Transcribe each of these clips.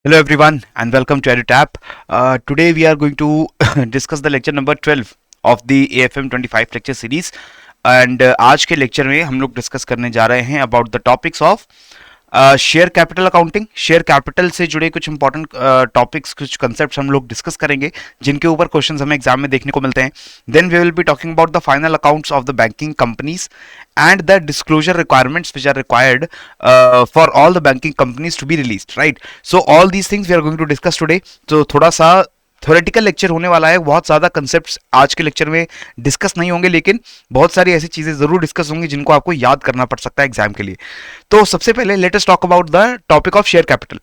Hello everyone and welcome to EduTap. Today we are going to discuss the lecture number 12 of the AFM 25 lecture series and आज के lecture में हम लोग discuss करने जा रहे हैं about the topics of share capital accounting. Share capital से जुड़े कुछ इंपॉर्टेंट टॉपिक्स, कुछ कंसेप्ट्स हम लोग डिस्कस करेंगे जिनके ऊपर क्वेश्चंस हमें एग्जाम में देखने को मिलते हैं। Then we will be talking about the final accounts of the banking companies and the disclosure requirements which are required for all the banking companies to be released, right? So all these things we are going to discuss today. तो थोड़ा सा theoretical lecture होने वाला है, बहुत ज़्यादा concepts आज के लेक्चर में डिस्कस नहीं होंगे, लेकिन बहुत सारी ऐसी चीज़ें ज़रूर डिस्कस होंगी जिनको आपको याद करना पड़ सकता है एग्जाम के लिए। तो सबसे पहले let us talk about the topic of share capital.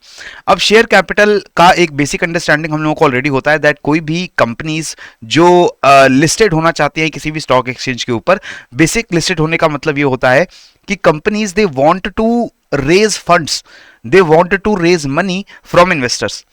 अब शेयर कैपिटल का एक बेसिक अंडरस्टैंडिंग हम लोगों को ऑलरेडी होता है दैट कोई भी कंपनीज जो लिस्टेड होना चाहती हैं किसी भी स्टॉक एक्सचेंज के ऊपर, बेसिक लिस्टेड होने का मतलब ये होता है कि companies they want to raise funds, they want to raise money from investors.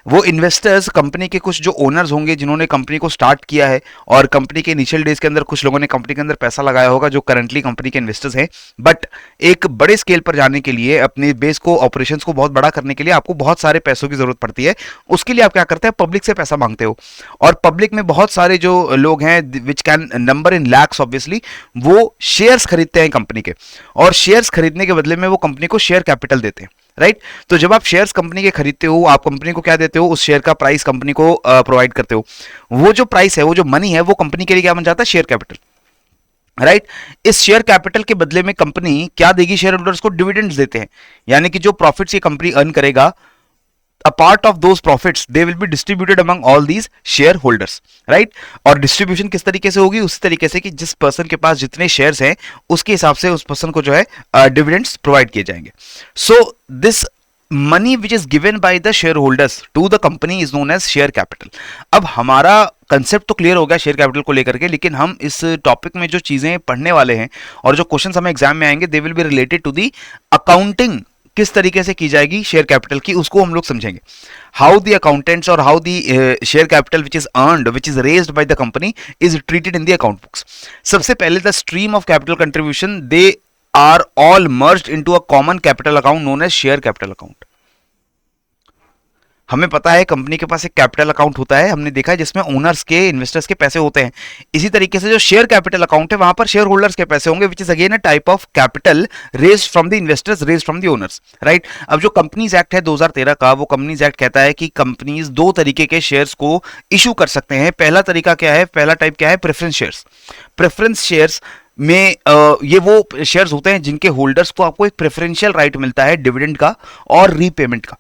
वो इन्वेस्टर्स कंपनी के कुछ जो ओनर्स होंगे जिन्होंने कंपनी को स्टार्ट किया है और कंपनी के इनिशियल डेज के अंदर कुछ लोगों ने कंपनी के अंदर पैसा लगाया होगा जो करंटली कंपनी के इन्वेस्टर्स हैं, बट एक बड़े स्केल पर जाने के लिए, अपने बेस को, ऑपरेशंस को बहुत बड़ा करने के लिए आपको बहुत सारे पैसों की जरूरत पड़ती है। उसके लिए आप क्या करते हैं, पब्लिक से पैसा मांगते हो, और पब्लिक में बहुत सारे जो लोग हैं which can number in lakhs obviously, वो शेयर्स खरीदते हैं कंपनी के, और शेयर्स खरीदने के बदले में वो कंपनी को शेयर कैपिटल देते हैं, राइट? तो जब आप शेयर्स कंपनी के खरीदते हो, आप कंपनी को क्या देते हो, उस शेयर का प्राइस कंपनी को प्रोवाइड करते हो। वो जो प्राइस है, वो जो मनी है, वो कंपनी के लिए क्या बन जाता है, शेयर कैपिटल, राइट? इस शेयर कैपिटल के बदले में कंपनी क्या देगी, शेयर होल्डर्स को डिविडेंड्स देते हैं, यानी कि जो प्रॉफिट्स ये कंपनी अर्न करेगा, a part of those profits they will be distributed among all these shareholders, right? और डिस्ट्रीब्यूशन किस तरीके से होगी, उसी तरीके से कि जिस पर्सन के पास जितने शेयर्स हैं उसके हिसाब से उस पर्सन को जो है डिविडेंड्स प्रोवाइड किए जाएंगे। So this money which is given by the share holders to the company is known as share capital. अब हमारा कंसेप्ट तो क्लियर हो गया शेयर कैपिटल को लेकर के, लेकिन हम इस टॉपिक में जो चीजें पढ़ने वाले हैं और जो क्वेश्चंस हमें एग्जाम में आएंगे, they will be related to the accounting, किस तरीके से की जाएगी शेयर कैपिटल की, उसको हम लोग समझेंगे। हाउ द अकाउंटेंट्स और how the share capital which is earned, which is raised by the company, is treated in the account books. सबसे पहले the stream of capital contribution, they are all merged into a common capital account known as share capital account. हमें पता है company के पास एक capital account होता है, हमने देखा है, जिसमें ओनर्स के, इन्वेस्टर्स के पैसे होते हैं। इसी तरीके से जो शेयर कैपिटल अकाउंट है, वहां पर शेयर होल्डर्स के पैसे होंगे, which is again a type of capital raised from the investors, raised from the owners, right? अब जो कंपनीज एक्ट है 2013 का, वो कंपनीज एक्ट कहता है कि कंपनीज दो तरीके के शेयर्स को इशू कर सकते हैं। पहला तरीका क्या है, पहला टाइप क्या है, प्रेफरेंस शेयर्स। प्रेफरेंस शेयर्स में ये वो शेयर्स होते हैं जिनके होल्डर्स को आपको एक प्रेफरेंशियल राइट मिलता है डिविडेंड का और रीपेमेंट का,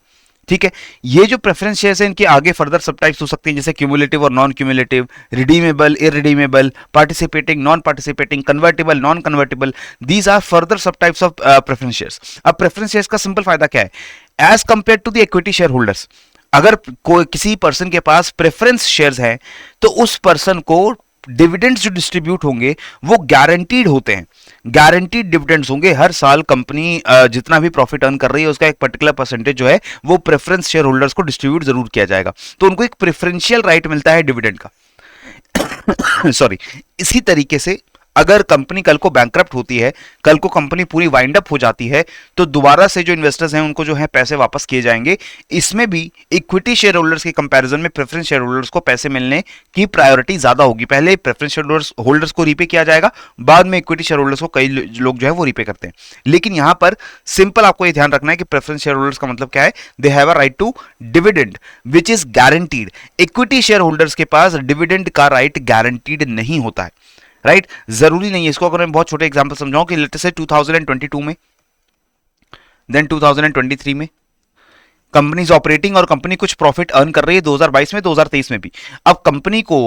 ठीक है? ये जो प्रेफरेंस शेयर्स हैं, इनके आगे फर्दर सब टाइप्स हो सकती हैं, जैसे क्यूमुलेटिव और non cumulative, redeemable, irredeemable, participating, non participating, convertible, non convertible. These are further sub types of preference shares. अब प्रेफरेंस शेयर्स का सिंपल फायदा क्या है, as compare to the equity share holders, अगर कोई किसी पर्सन के पास प्रेफरेंस शेयर्स है तो उस पर्सन को डिविडेंड्स जो डिस्ट्रीब्यूट होंगे वो गारंटीड होते हैं, गारंटीड डिविडेंड्स होंगे। हर साल कंपनी जितना भी प्रॉफिट अर्न कर रही है उसका एक पर्टिकुलर परसेंटेज जो है वो प्रेफरेंस शेयर होल्डर्स को डिस्ट्रीब्यूट जरूर किया जाएगा, तो उनको एक प्रेफरेंशियल राइट मिलता है डिविडेंड का। सॉरी। इसी तरीके से अगर कंपनी कल को बैंकरप्ट होती है, कल को कंपनी पूरी वाइंड अप हो जाती है, तो दोबारा से जो इन्वेस्टर्स हैं उनको जो है पैसे वापस किए जाएंगे। इसमें भी इक्विटी शेयर होल्डर्स के कंपैरिजन में प्रेफरेंस शेयर होल्डर्स को पैसे मिलने की प्रायोरिटी ज्यादा होगी। पहले प्रेफरेंस शेयर होल्डर्स को रीपे किया जाएगा, बाद में इक्विटी शेयर होल्डर्स को कई लोग जो है वो रीपे करते हैं। लेकिन यहां पर सिंपल आपको ये ध्यान रखना है कि प्रेफरेंस शेयर होल्डर्स का मतलब क्या है, they have a right to dividend which is guaranteed. Equity share holders के पास डिविडेंड का राइट गारंटीड नहीं होता है, राइट? जरूरी नहीं है। इसको अगर मैं बहुत छोटे एग्जांपल समझाऊं कि लेट से 2022 में, देन 2023 में कंपनीज ऑपरेटिंग और कंपनी कुछ प्रॉफिट अर्न कर रही है 2022 में, 2023 में भी। अब कंपनी को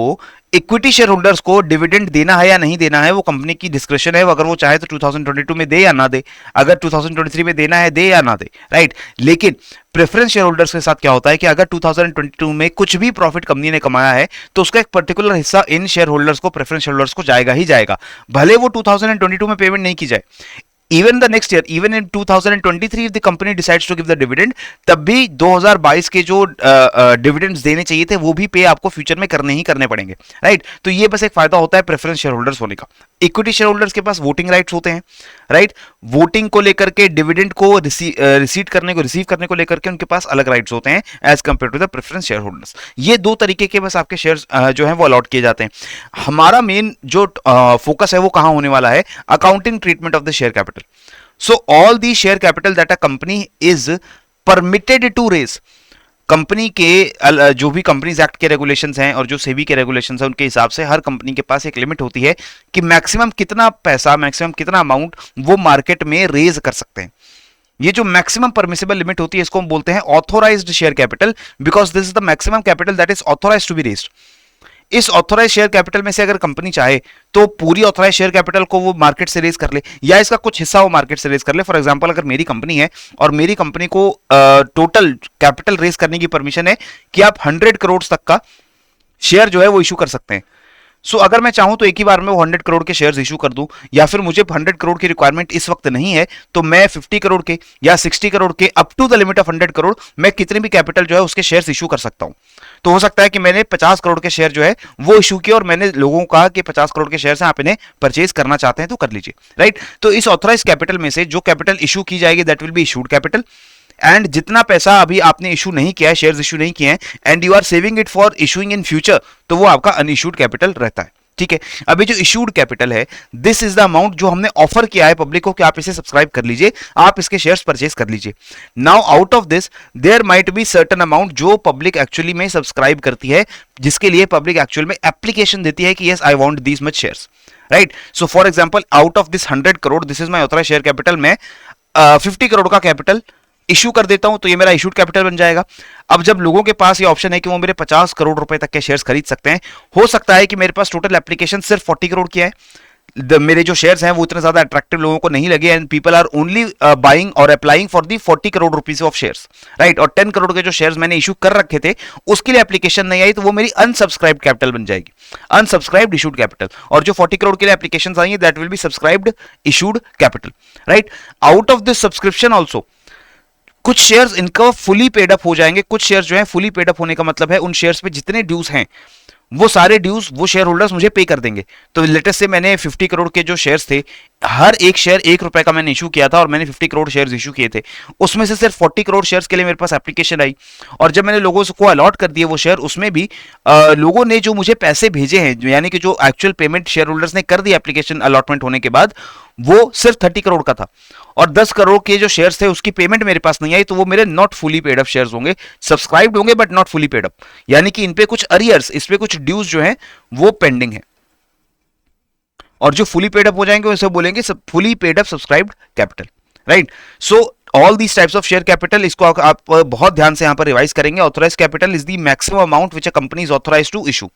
इक्विटी शेयर होल्डर्स को डिविडेंड देना है या नहीं देना है वो कंपनी की डिस्क्रिप्शन है, अगर वो चाहे तो 2022 में दे या ना दे, अगर 2023 में देना है दे या ना दे, राइट? लेकिन प्रेफरेंस शेयर होल्डर्स के साथ क्या होता है कि अगर 2022 में कुछ भी प्रॉफिट कंपनी ने कमाया है तो उसका एक पर्टिकुलर हिस्सा इन शेयर होल्डर्स को, प्रेफरेंस शेयर होल्डर्स को जाएगा ही जाएगा, भले वो 2022 में पेमेंट नहीं की जाए। Even the next year, even in 2023 if the company decides to give the dividend, तब भी 2022 के जो डिविडेंड्स देने चाहिए थे वो भी पे आपको फ्यूचर में करने ही करने पड़ेंगे, राइट। तो ये बस एक फायदा होता है प्रेफरेंस शेयर होल्डर्स होने का। इक्विटी शेयर होल्डर्स के पास वोटिंग राइट्स होते हैं, राइट। वोटिंग को लेकर के, डिविडेंड को रिसीव करने को लेकर के उनके पास अलग राइट्स होते हैं as compare to the preference share holders. ये दो तरीके के बस आपके शेयर्स जो है वो अलॉट किए जाते हैं। हमारा मेन जो फोकस है वो कहां होने वाला है, accounting treatment of the share capital. So all the share capital that a company is permitted to raise, company के जो भी कंपनीज एक्ट के रेगुलेशंस हैं और जो सेबी के रेगुलेशंस हैं, उनके हिसाब से हर कंपनी के पास एक लिमिट होती है कि मैक्सिमम कितना पैसा, मैक्सिमम कितना अमाउंट वो मार्केट में रेज कर सकते हैं। ये जो मैक्सिमम परमिसिबल लिमिट होती है इसको हम बोलते हैं authorised share capital, because this is the maximum capital that is authorised to be raised. इस ऑथोराइज शेयर कैपिटल में से अगर कंपनी चाहे तो पूरी ऑथोराइज शेयर कैपिटल को वो मार्केट से रेज कर ले, या इसका कुछ हिस्सा वो मार्केट से रेज कर ले। फॉर एग्जांपल, अगर मेरी कंपनी है और मेरी कंपनी को टोटल कैपिटल रेज करने की परमिशन है कि आप 100 करोड़ तक का शेयर जो है वो इशू कर सकते हैं। सो अगर मैं चाहूं तो एक ही बार में वो 100 करोड़ के शेयर्स इशू कर दूं, या फिर मुझे 100 करोड़ की रिक्वायरमेंट इस वक्त नहीं है तो मैं 50 करोड़ के या 60 करोड़ के up to the limit of 100 crore मैं कितने भी कैपिटल जो है उसके शेयर्स इशू कर सकता हूं। तो हो सकता है कि मैंने 50 करोड़ के शेयर जो है वो इशू किए और मैंने लोगों को कहा कि 50 करोड़ के शेयर हैं, आप इन्हें परचेज करना चाहते हैं तो कर लीजिए, राइट। तो इस ऑथराइज कैपिटल में से जो कैपिटल इशू की जाएगी that will be issued capital, and जितना पैसा अभी आपने इशू नहीं किया है, शेयर्स इशू नहीं किए हैं, and you are saving it for issuing in future, तो वो आपका अनइशूड कैपिटल रहता है, ठीक है। अभी जो इशूड कैपिटल है, दिस इज द अमाउंट जो हमने ऑफर किया है पब्लिक को कि आप इसे सब्सक्राइब कर लीजिए, आप इसके शेयर्स परचेज कर लीजिए। Now out of this there might be certain amount जो पब्लिक एक्चुअली में सब्सक्राइब करती है, जिसके लिए पब्लिक एक्चुअल में एप्लीकेशन देती है कि yes I want this much shares, right. So for example, out of this 100 crore, this is my authorised share capital, में 50 करोड़ का कैपिटल इशू कर देता हूं तो ये मेरा इशूड कैपिटल बन जाएगा। अब जब लोगों के पास ये ऑप्शन है कि वो मेरे 50 करोड़ रुपए तक के शेयर्स खरीद सकते हैं, हो सकता है कि मेरे पास टोटल एप्लीकेशन सिर्फ 40 करोड़ किया है, मेरे जो शेयर्स हैं वो इतने ज्यादा अट्रैक्टिव लोगों को नहीं लगे, and people are only buying और applying for the 40 crore rupees of shares, right. और 10 करोड़ के जो शेयर्स मैंने इशू कर रखे थे उसके लिए एप्लीकेशन नहीं आई, तो वो मेरी अनसब्सक्राइब्ड कैपिटल बन जाएगी, अनसब्सक्राइब्ड इशूड कैपिटल। और जो 40 करोड़ के लिए एप्लीकेशन आई है that will be subscribed issued capital, right. Out of this subscription also कुछ शेयर्स इनका फुली पेड अप हो जाएंगे। कुछ शेयर्स जो है फुली पेड अप होने का मतलब है उन शेयर्स पे जितने ड्यूज हैं वो सारे ड्यूज वो शेयर होल्डर्स मुझे पे कर देंगे। तो लेटेस्ट से मैंने 50 करोड़ के जो शेयर्स थे, हर एक शेयर 1 रुपए का मैंने इशू किया था और मैंने 50 करोड़ शेयर्स इशू किए थे, उसमें से सिर्फ 40 करोड़ शेयर्स के लिए मेरे पास एप्लीकेशन आई, और जब मैंने लोगों को अलॉट कर दिए वो शेयर, उसमें भी लोगों ने जो मुझे पैसे भेजे हैं, यानी कि जो एक्चुअल पेमेंट शेयर होल्डर्स ने कर दी एप्लीकेशन अलॉटमेंट होने के बाद, वो सिर्फ 30 करोड़ का था, और 10 करोड़ के जो शेयर्स थे उसकी पेमेंट मेरे पास नहीं आई, तो वो मेरे not fully paid up shares होंगे, सब्सक्राइब्ड होंगे but not fully paid up, यानी कि इन पे कुछ अरियर्स, इस पे कुछ ड्यूज जो है वो पेंडिंग है। और जो फुली पेड अप हो जाएंगे उसे बोलेंगे fully paid up subscribed capital, right. So all these types of share capital, इसको आप बहुत ध्यान से यहां पर रिवाइज करेंगे। Authorise capital is the maximum amount which a company is authorised to issue,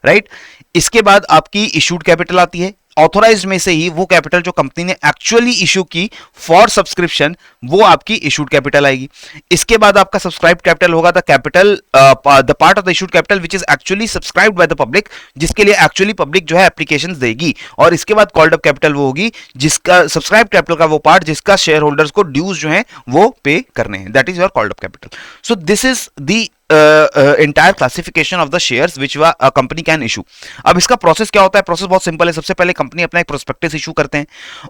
right. इसके बाद आपकी इशूड कैपिटल आती है। ऑथोराइज्ड में से ही वो कैपिटल जो कंपनी ने एक्चुअली इशू की फॉर सब्सक्रिप्शन, वो आपकी इशूड कैपिटल आएगी। इसके बाद आपका सब्सक्राइब्ड कैपिटल होगा the capital, the part of the issued capital which is actually subscribed by the public, जिसके लिए एक्चुअली पब्लिक जो है एप्लीकेशंस देगी। और इसके बाद कॉल्ड अप कैपिटल वो होगी जिसका सब्सक्राइब कैपिटल का वो पार्ट जिसका शेयर होल्डर्स को ड्यूज जो है वो पे करने हैं, that is your called up capital. So this is the entire classification of the shares which a company can issue। अब इसका प्रोसेस क्या होता है? प्रोसेस बहुत सिंपल है। सबसे पहले कंपनी अपना एक प्रोस्पेक्टस इशू करते हैं।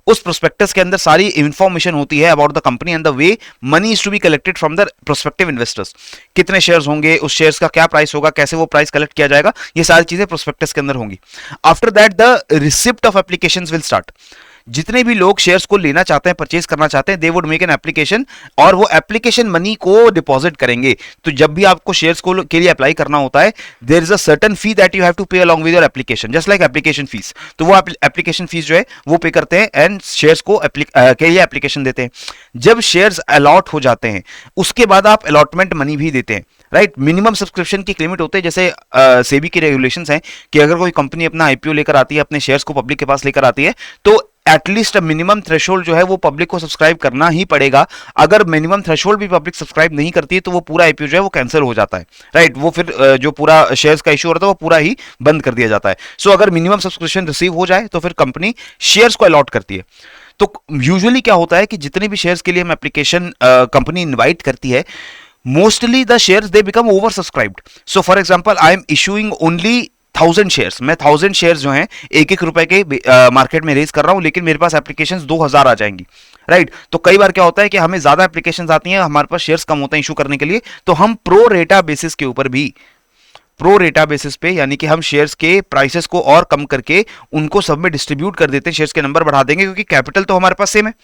उस प्रोस्पेक्टस के अंदर सारी इंफॉर्मेशन होती है about the company and the way money is to be collected from the prospective investors. कितने शेयर्स होंगे, उस शेयर्स का क्या प्राइस होगा, कैसे वो प्राइस कलेक्ट किया जाएगा, ये सारी चीजें प्रोस्पेक्टस के अंदर होंगी। After that the receipt of applications will start. जितने भी लोग शेयर्स को लेना चाहते हैं, परचेज करना चाहते हैं, they would make an application और वो एप्लीकेशन मनी को डिपॉजिट करेंगे। तो जब भी आपको शेयर्स को के लिए अप्लाई करना होता है, there is a certain fee that you have to pay along with your application, just like application fees. तो वो एप्लीकेशन फीस जो है वो पे करते हैं एंड शेयर्स को के लिए एप्लीकेशन देते हैं। जब शेयर्स अलॉट हो जाते हैं उसके बाद आप अलॉटमेंट मनी भी देते हैं, राइट। मिनिमम सब्सक्रिप्शन की लिमिट होते हैं, जैसे सेबी के रेगुलेशंस हैं कि अगर कोई कंपनी अपना आईपीओ लेकर आती है, अपने शेयर्स को पब्लिक के पास लेकर आती है, तो एटलीस्ट मिनिमम थ्रेशोल्ड जो है वो पब्लिक को सब्सक्राइब करना ही पड़ेगा। अगर मिनिमम थ्रेशोल्ड भी पब्लिक सब्सक्राइब नहीं करती है तो वो पूरा आईपीओ जो है वो कैंसिल हो जाता है, राइट। वो फिर जो पूरा शेयर्स का इशू होता है वो पूरा ही बंद कर दिया जाता है। सो अगर मिनिमम सब्सक्रिप्शन रिसीव हो जाए तो फिर कंपनी शेयर्स को अलॉट करती है। तो यूजुअली क्या होता है कि जितने भी शेयर्स के लिए हम एप्लीकेशन कंपनी इनवाइट करती है, mostly the shares they become over subscribed. So for example I am issuing only 1000 shares. मैं 1000 शेयर्स जो हैं एक एक रुपए के मार्केट में रेज कर रहा हूं, लेकिन मेरे पास एप्लीकेशंस 2000 आ जाएंगी. राइट तो कई बार क्या होता है कि हमें ज्यादा एप्लीकेशंस आती हैं, हमारे पास शेयर्स कम होते हैं इशू करने के लिए, तो हम प्रो रेटा बेसिस के ऊपर भी, प्रो रेटा बेसिस पे, यानी कि हम शेयर्स के प्राइसेस को और कम करके उनको सब में डिस्ट्रीब्यूट कर देते हैं, शेयर्स के नंबर बढ़ा देंगे, क्योंकि कैपिटल तो हमारे पास सेम है.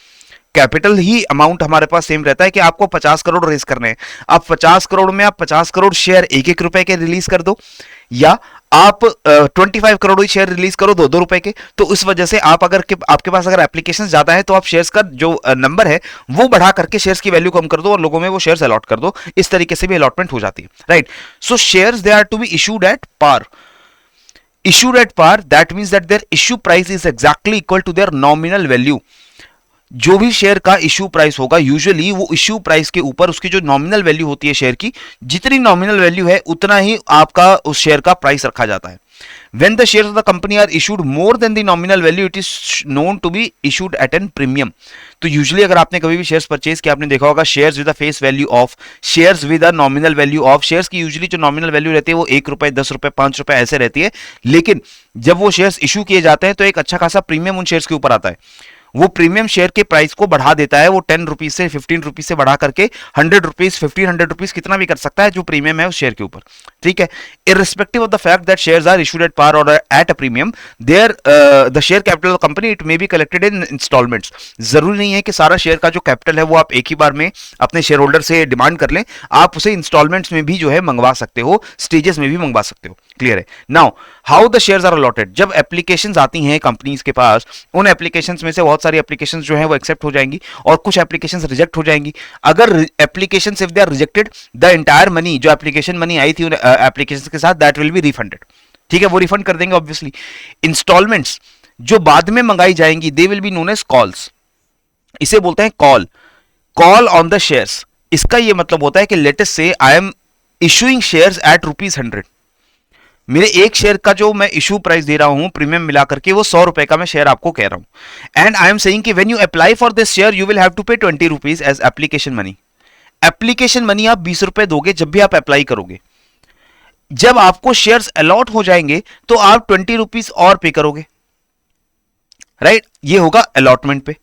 कैपिटल ही अमाउंट हमारे पास सेम रहता है कि आपको 50 करोड़ रेज करने हैं. अब 50 करोड़ में आप 50 करोड़ शेयर एक एक रुपए के रिलीज कर दो, या आप 25 करोड़ ही शेयर रिलीज करो 2-2 रुपए के. तो इस वजह से आप अगर आपके पास अगर एप्लीकेशन ज्यादा है, तो आप शेयर्स का जो नंबर है वो बढ़ा करके शेयर्स की वैल्यू कम कर दो और लोगों में वो शेयर्स अलॉट कर दो. इस तरीके से भी अलॉटमेंट हो जाती है. Right so shares they are to be issued at par. Issued at par, that means that their issue price is exactly equal to their nominal value. जो भी शेयर का इश्यू प्राइस होगा, यूजुअली वो issue price के ऊपर उसकी जो nominal value होती है शेयर की, जितनी नॉमिनल वैल्यू है उतना ही आपका उस शेयर का प्राइस रखा जाता है. When the shares of the company are issued more than the nominal value, it is known to be issued at an premium. तो यूजुअली अगर आपने कभी भी शेयर्स परचेज किया, आपने देखा होगा shares with a face value of, shares with a nominal value of. Shares की यूजुअली जो नॉमिनल वैल्यू रहती है वो 1 रुपए, 10 रुपए, 5 रुपए ऐसे रहती है, लेकिन जब वो शेयर्स इशू किए जाते हैं तो एक अच्छा खासा प्रीमियम उन शेयर्स के ऊपर आता है. वो प्रीमियम शेयर के प्राइस को बढ़ा देता है. वो 10 रुपीज से 15 रुपीज से बढ़ा करके 100 रुपीज, 1500 रुपीज कितना भी कर सकता है जो प्रीमियम है उस शेयर के ऊपर. ठीक है, irrespective of the fact that shares are issued at par और at a premium, there the share capital of company it may be collected in instalments. जरूरी नहीं है कि सारा शेयर का जो कैपिटल है वो आप एक ही बार में अपने शेयर होल्डर से डिमांड कर लें. आप उसे इंस्टॉलमेंट्स में भी जो है मंगवा सकते हो, स्टेजेस में भी मंगवा सकते हो. क्लियर है. Now how the shares are allotted. जब एप्लीकेशंस आती हैं कंपनीज के पास, उन एप्लीकेशंस में से बहुत सारी एप्लीकेशंस जो हैं वो एक्सेप्ट हो जाएंगी और कुछ एप्लीकेशंस रिजेक्ट हो जाएंगी. अगर applications if they are rejected, the entire money, जो एप्लीकेशन मनी आई थी उन एप्लीकेशंस के साथ, दैट विल बी रिफंडेड. ठीक है, वो रिफंड कर देंगे ऑब्वियसली. इंस्टॉलमेंट्स जो बाद में मंगाई जाएंगी, they will be known as calls. इसे बोलते हैं call, call on the shares. इसका ये मतलब होता है कि let us say I am issuing shares at ₹100. मेरे एक शेयर का जो मैं इशू प्राइस दे रहा हूं प्रीमियम मिला करके, वो 100 रुपए का मैं शेयर आपको कह रहा हूं. एंड आई एम सेइंग कि when you apply for this share you will have to pay 20 rupees as application money. Application money आप 20 रुपए दोगे जब भी आप अप्लाई करोगे. जब आपको शेयर्स अलॉट हो जाएंगे तो आप 20 रुपीज और पे करोगे. राइट ये होगा अलॉटमेंट पे.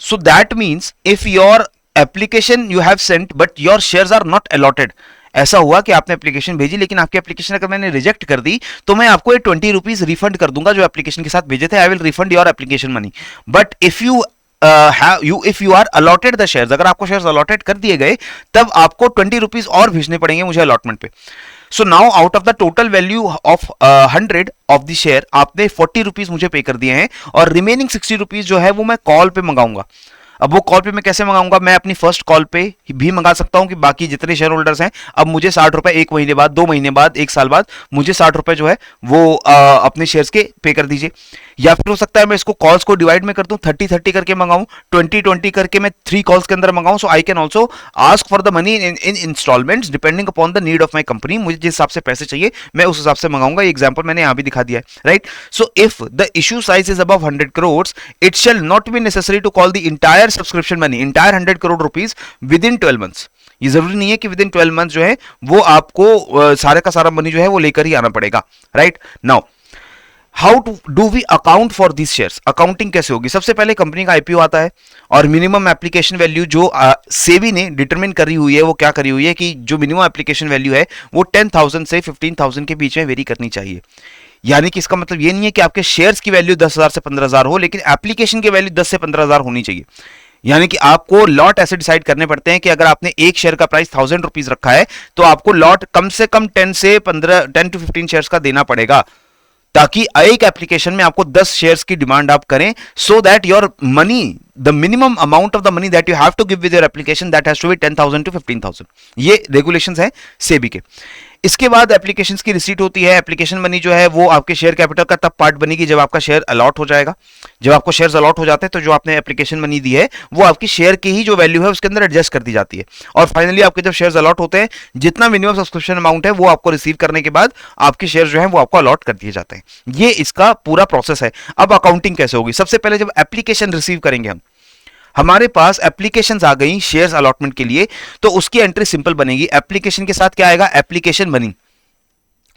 So that means if your application you have sent but your shares are not allotted, ऐसा हुआ कि आपने एप्लीकेशन भेजी लेकिन आपकी एप्लीकेशन अगर मैंने रिजेक्ट कर दी, तो मैं आपको ये 20 रुपीज रिफंड कर दूंगा जो एप्लीकेशन के साथ भेजे थे. I will refund your application money. But if you are allotted the shares, अगर आपको शेयर्स अलॉटेड कर दिए गए, तब आपको 20 रुपीज और भेजने पड़ेंगे मुझे अलॉटमेंट पे. So now out of the total value of 100 of the share, आपने 40 रुपीज मुझे पे कर दिए हैं और रिमेनिंग 60 रुपीज जो है वो मैं कॉल पे मंगाऊंगा. अब वो कॉल पे मैं कैसे मंगाऊंगा? मैं अपनी फर्स्ट कॉल पे भी मंगा सकता हूं कि बाकी जितने शेयर होल्डर्स हैं, अब मुझे 60 रुपए 1 महीने बाद, 2 महीने बाद, 1 साल बाद मुझे 60 रुपए जो है वो अपने शेयर्स के पे कर दीजिए. या फिर हो सकता है मैं इसको कॉल्स को डिवाइड में कर दूं, 30-30 करके मंगाऊं, 20-20 करके मैं 3 कॉल्स के अंदर मंगाऊं. So I can also ask for the money in instalments depending upon the need of my company. मुझे जिस हिसाब से पैसे चाहिए मैं उस हिसाब से मंगाऊंगा. ये एग्जाम्पल मैंने यहां भी दिखा दिया है. Right so if the issue size is above 100 crore, it shall not be necessary to call the entire subscription money, entire 100 crore rupees within 12 months. ये जरूरी नहीं है कि विद इन 12 मंथ जो है वो आपको सारे का सारा मनी जो है वो लेकर ही आना पड़ेगा. Right now how to do we account for this shares. Accounting कैसे होगी? सबसे पहले कंपनी का आईपीओ आता है और मिनिमम एप्लीकेशन वैल्यू जो सेबी ने डिटरमिन करी हुई है, वो क्या करी हुई है कि जो मिनिमम एप्लीकेशन वैल्यू है वो 10,000 से 15,000 के बीच में वेरी करनी चाहिए. यानी कि इसका मतलब ये नहीं है कि आपके शेयर्स की वैल्यू 10,000 से 15,000 हो, लेकिन एप्लीकेशन की वैल्यू 10 से 15,000 होनी चाहिए. यानी कि आपको लॉट ऐसे डिसाइड करने पड़ते हैं कि अगर आपने एक शेयर का प्राइस 1000 रुपीज रखा है तो आपको लॉट कम से कम 10 to 15 शेयर्स का देना पड़ेगा, ताकि एक एप्लीकेशन में आपको 10 शेयर्स की डिमांड आप करें, so that your money the minimum amount of the money that you have to give with your application that has to be 10,000 to 15,000. ये regulations है सेबी के. इसके बाद एप्लीकेशंस की रिसीट होती है. एप्लीकेशन मनी जो है वो आपके शेयर कैपिटल का तब पार्ट बनेगी जब आपका शेयर अलॉट हो जाएगा. जब आपको शेयर्स अलॉट हो जाते हैं तो जो आपने एप्लीकेशन मनी दी है वो आपकी शेयर की ही जो वैल्यू है उसके अंदर एडजस्ट कर दी जाती है. और फाइनली आपके जब शेयर्स अलॉट होते हैं, जितना मिनिमम सब्सक्रिप्शन अमाउंट है वो आपको रिसीव करने के बाद आपके शेयर जो है वो आपको अलॉट कर दिए जाते हैं. ये इसका पूरा प्रोसेस है. अब अकाउंटिंग कैसे होगी? सबसे पहले जब एप्लीकेशन रिसीव करेंगे हम, हमारे पास एप्लीकेशंस आ गई शेयर्स अलॉटमेंट के लिए, तो उसकी एंट्री सिंपल बनेगी. एप्लीकेशन के साथ क्या आएगा? Application money.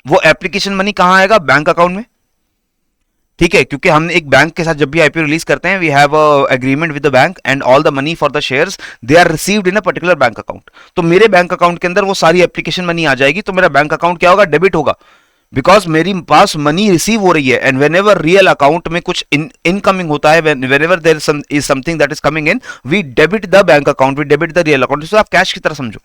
वो एप्लीकेशन मनी कहां आएगा? बैंक अकाउंट में. ठीक है, क्योंकि हम एक बैंक के साथ जब भी आईपीओ रिलीज करते हैं, we have agreement with the bank and all the money for the shares they are received in a particular bank account. तो मेरे बैंक अकाउंट के अंदर वो सारी एप्लीकेशन मनी आ जाएगी. तो मेरा बैंक अकाउंट क्या होगा? डेबिट होगा, बिकॉज मेरी पास मनी रिसीव हो रही है. And whenever real account में कुछ इनकमिंग होता है, whenever there is something that is coming in, we debit the bank account, we debit the real account. इसको आप कैश की तरह समझो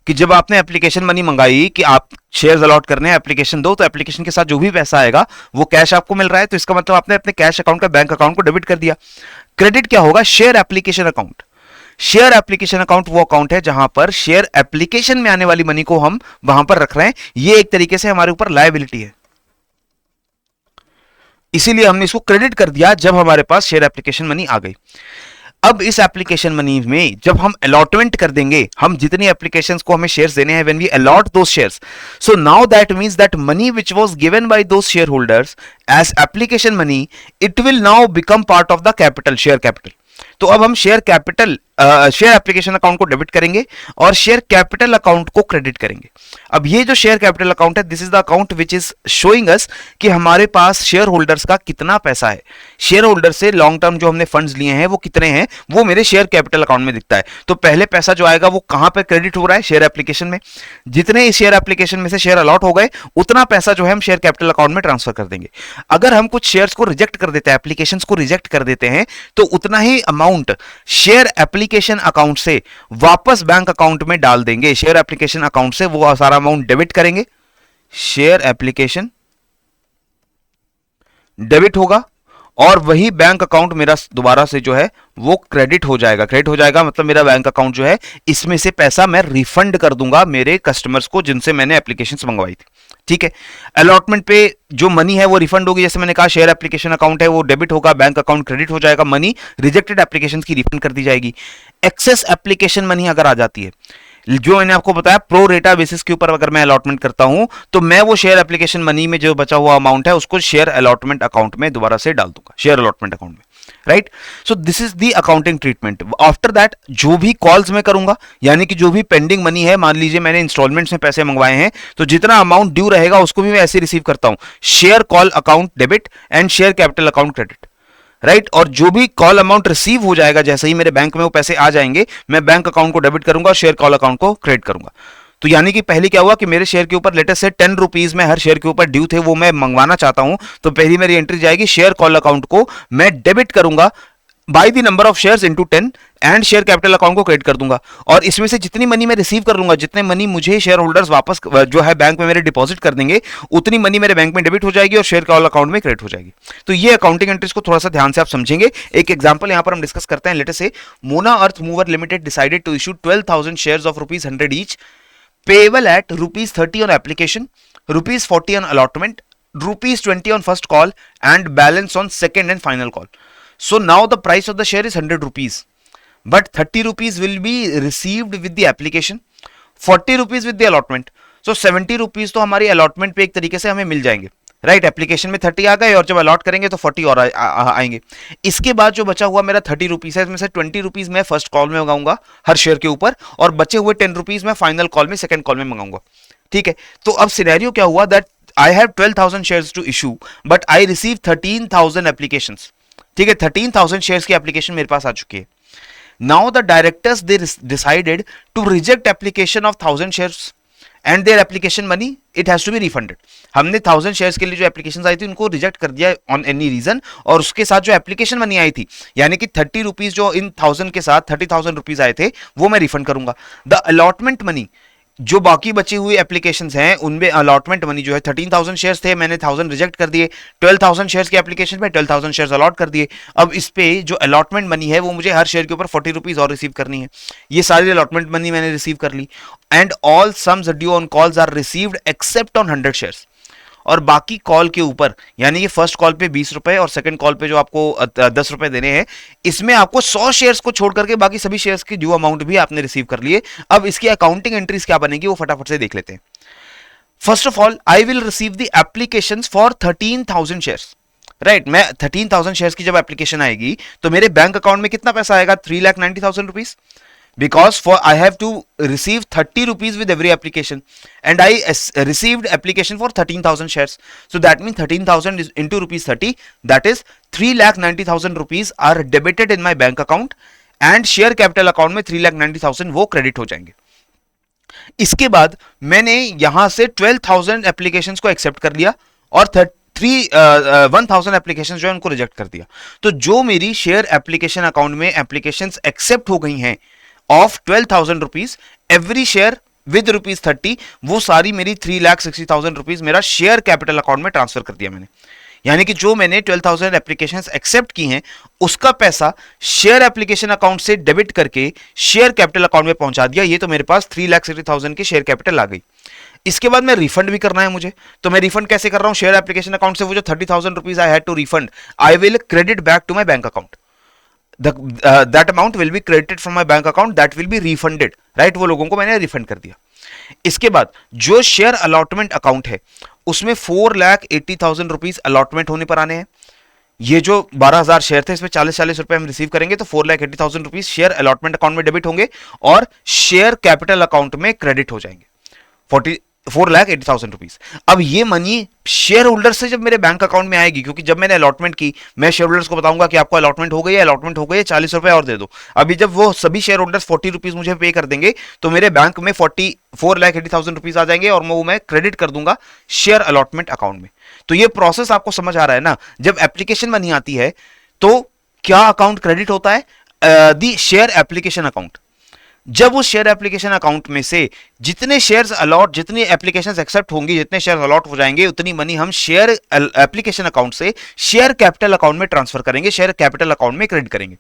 कि जब आपने एप्लीकेशन मनी मंगाई कि आप शेयर्स अलॉट करने हैं, एप्लीकेशन दो, तो एप्लीकेशन के साथ जो भी पैसा आएगा वो कैश आपको मिल रहा है. तो इसका मतलब आपने अपने कैश अकाउंट का बैंक अकाउंट को डेबिट कर दिया. क्रेडिट क्या होगा? Share application account. Share application account वो अकाउंट है जहां पर शेयर एप्लीकेशन में आने वाली मनी को हम वहां पर रख रहे हैं. ये एक तरीके से हमारे ऊपर लायबिलिटी है, इसीलिए हमने इसको क्रेडिट कर दिया जब हमारे पास शेयर एप्लीकेशन मनी आ गई. अब इस एप्लीकेशन मनी में जब हम अलॉटमेंट कर देंगे, हम जितनी एप्लीकेशंस को हमें शेयर्स देने हैं, when we allot those shares, so now that means that money which was given by those share holders as application money, it will now become part of the capital, share capital. तो अब हम share capital share application account को debit करेंगे और share capital account को credit करेंगे. अब ये जो शेयर कैपिटल अकाउंट है, this is the account which is showing us कि हमारे पास शेयर होल्डर्स का कितना पैसा है. शेयर होल्डर से लॉन्ग टर्म जो हमने फंड्स लिए हैं वो कितने हैं, वो मेरे शेयर कैपिटल अकाउंट में दिखता है. तो पहले पैसा जो आएगा वो कहां पर क्रेडिट हो रहा है? शेयर एप्लीकेशन में. जितने इस शेयर एप्लीकेशन में से शेयर अलॉट हो गए, उतना पैसा जो है हम शेयर कैपिटल अकाउंट में ट्रांसफर कर देंगे. अगर हम कुछ शेयर्स को रिजेक्ट कर देते हैं, एप्लीकेशंस को रिजेक्ट कर देते हैं, तो उतना ही अमाउंट शेयर एप्लीकेशन अकाउंट से वापस बैंक अकाउंट में डाल देंगे. शेयर एप्लीकेशन अकाउंट से वो सारा अमाउंट डेबिट करेंगे, शेयर एप्लीकेशन डेबिट होगा और वही बैंक अकाउंट मेरा दोबारा से जो है वो क्रेडिट हो जाएगा. क्रेडिट हो जाएगा मतलब मेरा बैंक अकाउंट जो है इसमें से पैसा मैं रिफंड कर दूंगा मेरे कस्टमर्स को जिनसे मैंने एप्लीकेशंस मंगवाई थी. ठीक है, अलॉटमेंट पे जो मनी है वो रिफंड होगी. जैसे मैंने कहा शेयर एप्लीकेशन अकाउंट है वो डेबिट होगा, बैंक अकाउंट क्रेडिट हो जाएगा, मनी रिजेक्टेड एप्लीकेशंस की रिफंड कर दी जाएगी. एक्सेस एप्लीकेशन मनी अगर आ जाती है, जो मैंने आपको बताया प्रो रेटा बेसिस के ऊपर अगर मैं अलॉटमेंट करता हूं, तो मैं वो शेयर एप्लीकेशन मनी में जो बचा हुआ अमाउंट है उसको शेयर अलॉटमेंट अकाउंट में दोबारा से डाल दूंगा, शेयर अलॉटमेंट अकाउंट में. Right, so this is the accounting treatment. After that जो भी कॉल्स में करूंगा, यानी कि जो भी पेंडिंग मनी है, मान लीजिए मैंने इंस्टॉलमेंट्स में पैसे मंगवाए हैं, तो जितना अमाउंट ड्यू रहेगा उसको भी मैं ऐसे रिसीव करता हूं, share call account debit and share capital account credit. Right, और जो भी कॉल अमाउंट रिसीव हो जाएगा, जैसे ही मेरे बैंक में वो पैसे आ जाएंगे, मैं बैंक अकाउंट को डेबिट करूंगा और शेयर कॉल अकाउंट को क्रेडिट करूंगा. तो यानी कि पहले क्या हुआ कि मेरे शेयर के ऊपर लेटेस्ट से 10 रुपीज में हर शेयर के ऊपर ड्यू थे, वो मैं मंगवाना चाहता हूं, तो पहली मेरी एंट्री जाएगी शेयर कॉल अकाउंट को मैं डेबिट करूंगा by the number of shares into 10 and share capital account को क्रेडिट कर दूंगा. और इसमें से जितनी मनी मैं रिसीव कर लूंगा, जितने मनी मुझे शेयर होल्डर्स वापस जो है बैंक में मेरे डिपॉजिट कर देंगे, उतनी मनी मेरे बैंक में डेबिट हो जाएगी और शेयर कॉल अकाउंट में क्रेडिट हो जाएगी. तो ये अकाउंटिंग एंट्रीज को थोड़ा सा ध्यान से आप समझेंगे. एक एग्जांपल यहां पर हम डिस्कस करते हैं. Let us say Mona earth mover limited decided to issue 12,000 shares of ₹100 each, payable at ₹30 on application, ₹40 on allotment, ₹20 on first call and balance on second and final call. So now the price of the share is ₹100, but ₹30 will be received with the application, ₹40 with the allotment. So ₹70 तो हमारी allotment पे एक तरीके से हमें मिल जाएंगे. Right, application में 30 आ गए और जब अलॉट करेंगे तो 40 और आएंगे. इसके बाद जो बचा हुआ मेरा ₹30 है, इसमें से ₹20 मैं फर्स्ट कॉल में मंगाऊंगा हर शेयर के ऊपर, और बचे हुए ₹10 मैं फाइनल कॉल में, सेकंड कॉल में मंगाऊंगा. ठीक है, तो अब सिनेरियो क्या हुआ that I have 12,000 shares to issue, but I received 13,000 applications. ठीक है, 13,000 shares की application मेरे पास आ चुकी है. Now the directors they decided to reject application of 1,000 shares and their application money it has to be refunded. हमने 1,000 shares के लिए जो applications आई थी उनको reject कर दिया on any reason, और उसके साथ जो application money आई थी, यानी कि ₹30 जो इन 1,000 के साथ ₹30,000 आए थे, वो मैं refund करूंगा. The allotment money जो बाकी बची हुई एप्लीकेशंस हैं उनमें अलॉटमेंट मनी जो है 13,000 शेयर्स थे, मैंने 1000 रिजेक्ट कर दिए। 12,000 शेयर्स की एप्लीकेशन में 12,000 शेयर्स अलॉट कर दिए। अब इस पे जो अलॉटमेंट मनी है वो मुझे हर शेयर के ऊपर 40 रुपीज और रिसीव करनी है। ये सारी अलॉटमेंट मनी मैंने रिसीव कर ली। And all sums due on calls are received except on 100 shares. और बाकी कॉल के ऊपर, यानी कि फर्स्ट कॉल पे 20 रुपए और सेकंड कॉल पे जो आपको 10 रुपए देने हैं, इसमें आपको 100 शेयर्स को छोड़ करके बाकी सभी शेयर्स की ड्यू अमाउंट भी आपने रिसीव कर लिए। अब इसकी अकाउंटिंग एंट्रीज क्या बनेगी वो फटाफट से देख लेते हैं। First of all, I will receive the application for 13,000 shares. Right, मैं 13,000 शेयर्स की जब एप्लीकेशन आएगी तो मेरे बैंक अकाउंट में कितना पैसा आएगा? 3,90,000 rupees. Because for I have to receive 30 rupees with every application, and I received application for 13,000 shares. So that means 13,000 is into rupees 30, that is 3,90,000 rupees are debited in my bank account, and share capital account में 3,90,000 वो credit हो जाएंगे। इसके बाद मैंने यहां से 12,000 applications को एक्सेप्ट कर लिया और 1,000 एप्लीकेशंस जो है उनको रिजेक्ट कर दिया। तो जो मेरी शेयर एप्लीकेशन अकाउंट में एप्लीकेशंस एक्सेप्ट हो गई हैं of 12,000 rupees, every share with rupees 30, वो सारी मेरी 3,60,000 रुपीज मेरा शेयर कैपिटल अकाउंट में ट्रांसफर कर दिया मैंने। यानी कि जो मैंने 12,000 एप्लीकेशंस एक्सेप्ट की हैं उसका पैसा शेयर एप्लीकेशन अकाउंट से डेबिट करके शेयर कैपिटल अकाउंट में पहुंचा दिया। ये तो मेरे पास 3,60,000 की शेयर कैपिटल आ गई। इसके बाद मैं रिफंड भी करना है मुझे, तो मैं रिफंड कैसे कर रहा हूं? शेयर एप्लीकेशन अकाउंट से वो जो 30,000 rupees I had to refund, I will credit back to my bank account. that amount will be credited from my bank account, that will be refunded, right? वो लोगों को मैंने रिफंड कर दिया। इसके बाद जो शेयर अलॉटमेंट अकाउंट है उसमें 4,80,000 रुपीज अलॉटमेंट होने पर आने हैं। ये जो 12,000 शेयर थे इसमें 40-40 रुपए हम रिसीव करेंगे, तो 4,80,000 रुपीज शेयर अलॉटमेंट अकाउंट में डेबिट होंगे और शेयर कैपिटल अकाउंट में क्रेडिट हो जाएंगे 4,80,000 रुपीज। अब ये मनी शेयर होल्डर से जब मेरे बैंक अकाउंट में आएगी, क्योंकि जब मैंने अलॉटमेंट की, मैं शेयर होल्डर्स को बताऊंगा कि आपको अलॉटमेंट हो गई है, अलॉटमेंट हो गई है, 40 रुपए और दे दो। अभी जब वो सभी शेयर होल्डर्स 40 रुपीज मुझे पे कर देंगे तो मेरे बैंक में 4,80,000 रुपीज आ जाएंगे और मैं क्रेडिट कर दूंगा शेयर अलॉटमेंट अकाउंट में। तो ये प्रोसेस आपको समझ आ रहा है ना? जब एप्लीकेशन मनी आती है तो क्या अकाउंट क्रेडिट होता है? दी शेयर एप्लीकेशन अकाउंट। जब उस शेयर एप्लीकेशन अकाउंट में से जितने शेयर्स अलॉट, जितनी एप्लीकेशंस एक्सेप्ट होंगी, जितने शेयर अलॉट हो जाएंगे, उतनी मनी हम शेयर एप्लीकेशन अकाउंट से शेयर कैपिटल अकाउंट में ट्रांसफर करेंगे, शेयर कैपिटल अकाउंट में क्रेडिट करेंगे।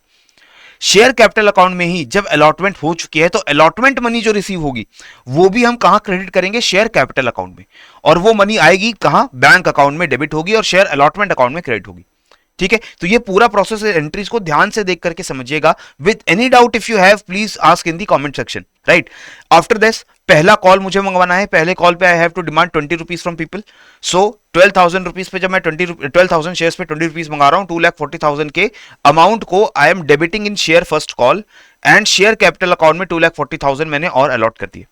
शेयर कैपिटल अकाउंट में ही जब अलॉटमेंट हो चुकी है तो अलॉटमेंट मनी जो रिसीव होगी वो भी हम कहां क्रेडिट करेंगे? शेयर कैपिटल अकाउंट में। और वो मनी आएगी कहां? बैंक अकाउंट में डेबिट होगी और शेयर अलॉटमेंट अकाउंट में क्रेडिट होगी। ठीक है, तो ये पूरा प्रोसेस एंट्रीज को ध्यान से देख करके समझिएगा। With any doubt if you have, please ask in the comment section, right? After this पहला कॉल मुझे मंगवाना है। पहले कॉल पे I have to demand 20 rupees from people. So 12,000 rupees पे जब मैं 12,000 शेयर्स पे 20 रुपीज मंगा रहा हूं, 2,40,000 के अमाउंट को I am debiting in share first call, and share capital account में 2,40,000 मैंने और अलॉट कर दिए।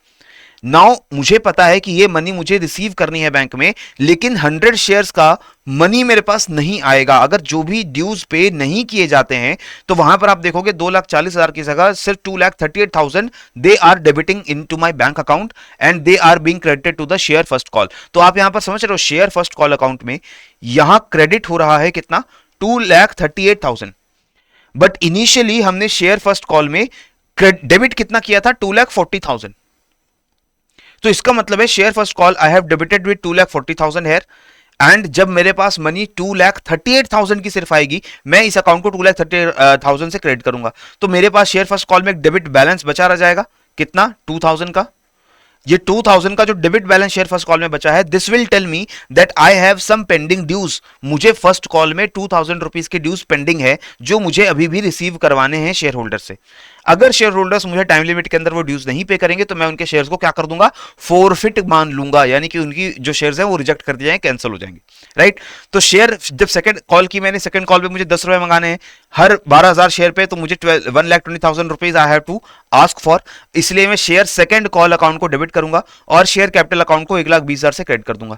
नाउ मुझे पता है कि ये मनी मुझे रिसीव करनी है बैंक में, लेकिन 100 शेयर्स का मनी मेरे पास नहीं आएगा। अगर जो भी ड्यूज पे नहीं किए जाते हैं तो वहां पर आप देखोगे 2,40,000 की जगह सिर्फ 2,38,000 they are debiting into my bank account and they are being credited to the share first call. तो आप यहां पर समझ रहे हो, शेयर फर्स्ट कॉल अकाउंट में यहां क्रेडिट हो रहा है कितना? 2,38,000। बट इनिशियली हमने शेयर फर्स्ट कॉल में डेबिट कितना किया था? 2,40,000। तो इसका मतलब है share first call I have debited with 2,40,000 here, and जब मेरे पास मनी 2,38,000 की सिर्फ आएगी, मैं इस अकाउंट को 2,38,000 से क्रेडिट करूंगा। तो मेरे पास शेयर फर्स्ट कॉल में एक डेबिट बैलेंस बचा रह जाएगा कितना? 2,000 का। ये 2,000 का जो debit balance share first call में बचा है, this will tell me that I have some pending dues. मुझे फर्स्ट कॉल में 2,000 रुपीज की ड्यूज पेंडिंग है जो मुझे अभी भी रिसीव करवाने हैं शेयर होल्डर से। अगर शेयर होल्डर्स मुझे टाइम लिमिट के अंदर वो ड्यूज नहीं पे करेंगे तो मैं उनके शेयर्स को क्या कर दूंगा? फोरफिट मान लूंगा, यानी कि उनकी जो शेयर्स हैं वो रिजेक्ट कर दिए जाएंगे, कैंसिल हो जाएंगे, राइट? तो शेयर जब सेकंड कॉल की मैंने, सेकंड कॉल पे मुझे 10 रुपए मंगाने हैं हर 12,000 शेयर पे, तो मुझे 1,20,000 rupees I have to ask for. इसलिए मैं शेयर सेकंड कॉल अकाउंट को डेबिट करूंगा और शेयर कैपिटल अकाउंट को 1,20,000 से क्रेडिट कर दूंगा।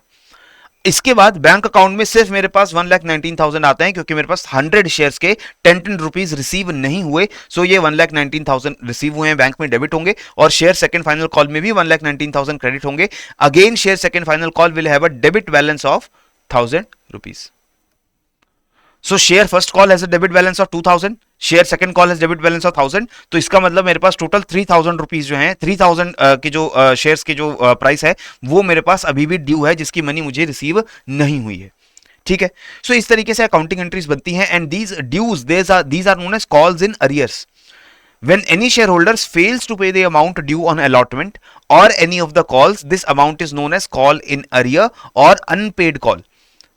इसके बाद बैंक अकाउंट में सिर्फ मेरे पास 1,19,000 आते हैं, क्योंकि मेरे पास 100 शेयर्स के 10 रुपीज रिसीव नहीं हुए। सो ये 1,19,000 रिसीव हुए हैं, बैंक में डेबिट होंगे, और शेयर सेकंड फाइनल कॉल में भी 1,19,000 क्रेडिट होंगे। Again share second final call will have a debit balance of 1,000 rupees. So share first call has a debit balance of 2,000 share second call है debit balance of 1000, तो इसका मतलब मेरे पास total 3000 rupees जो है, 3000 के जो शेयर्स के जो प्राइस है वो मेरे पास अभी भी ड्यू है, जिसकी मनी मुझे रिसीव नहीं हुई है। ठीक है, सो इस तरीके से अकाउंटिंग एंट्रीज बनती हैं, and these dues these are known as calls in arrears. When any shareholders fails to pay the amount due on allotment or any of the calls, this amount is known as call in arrear or unpaid call.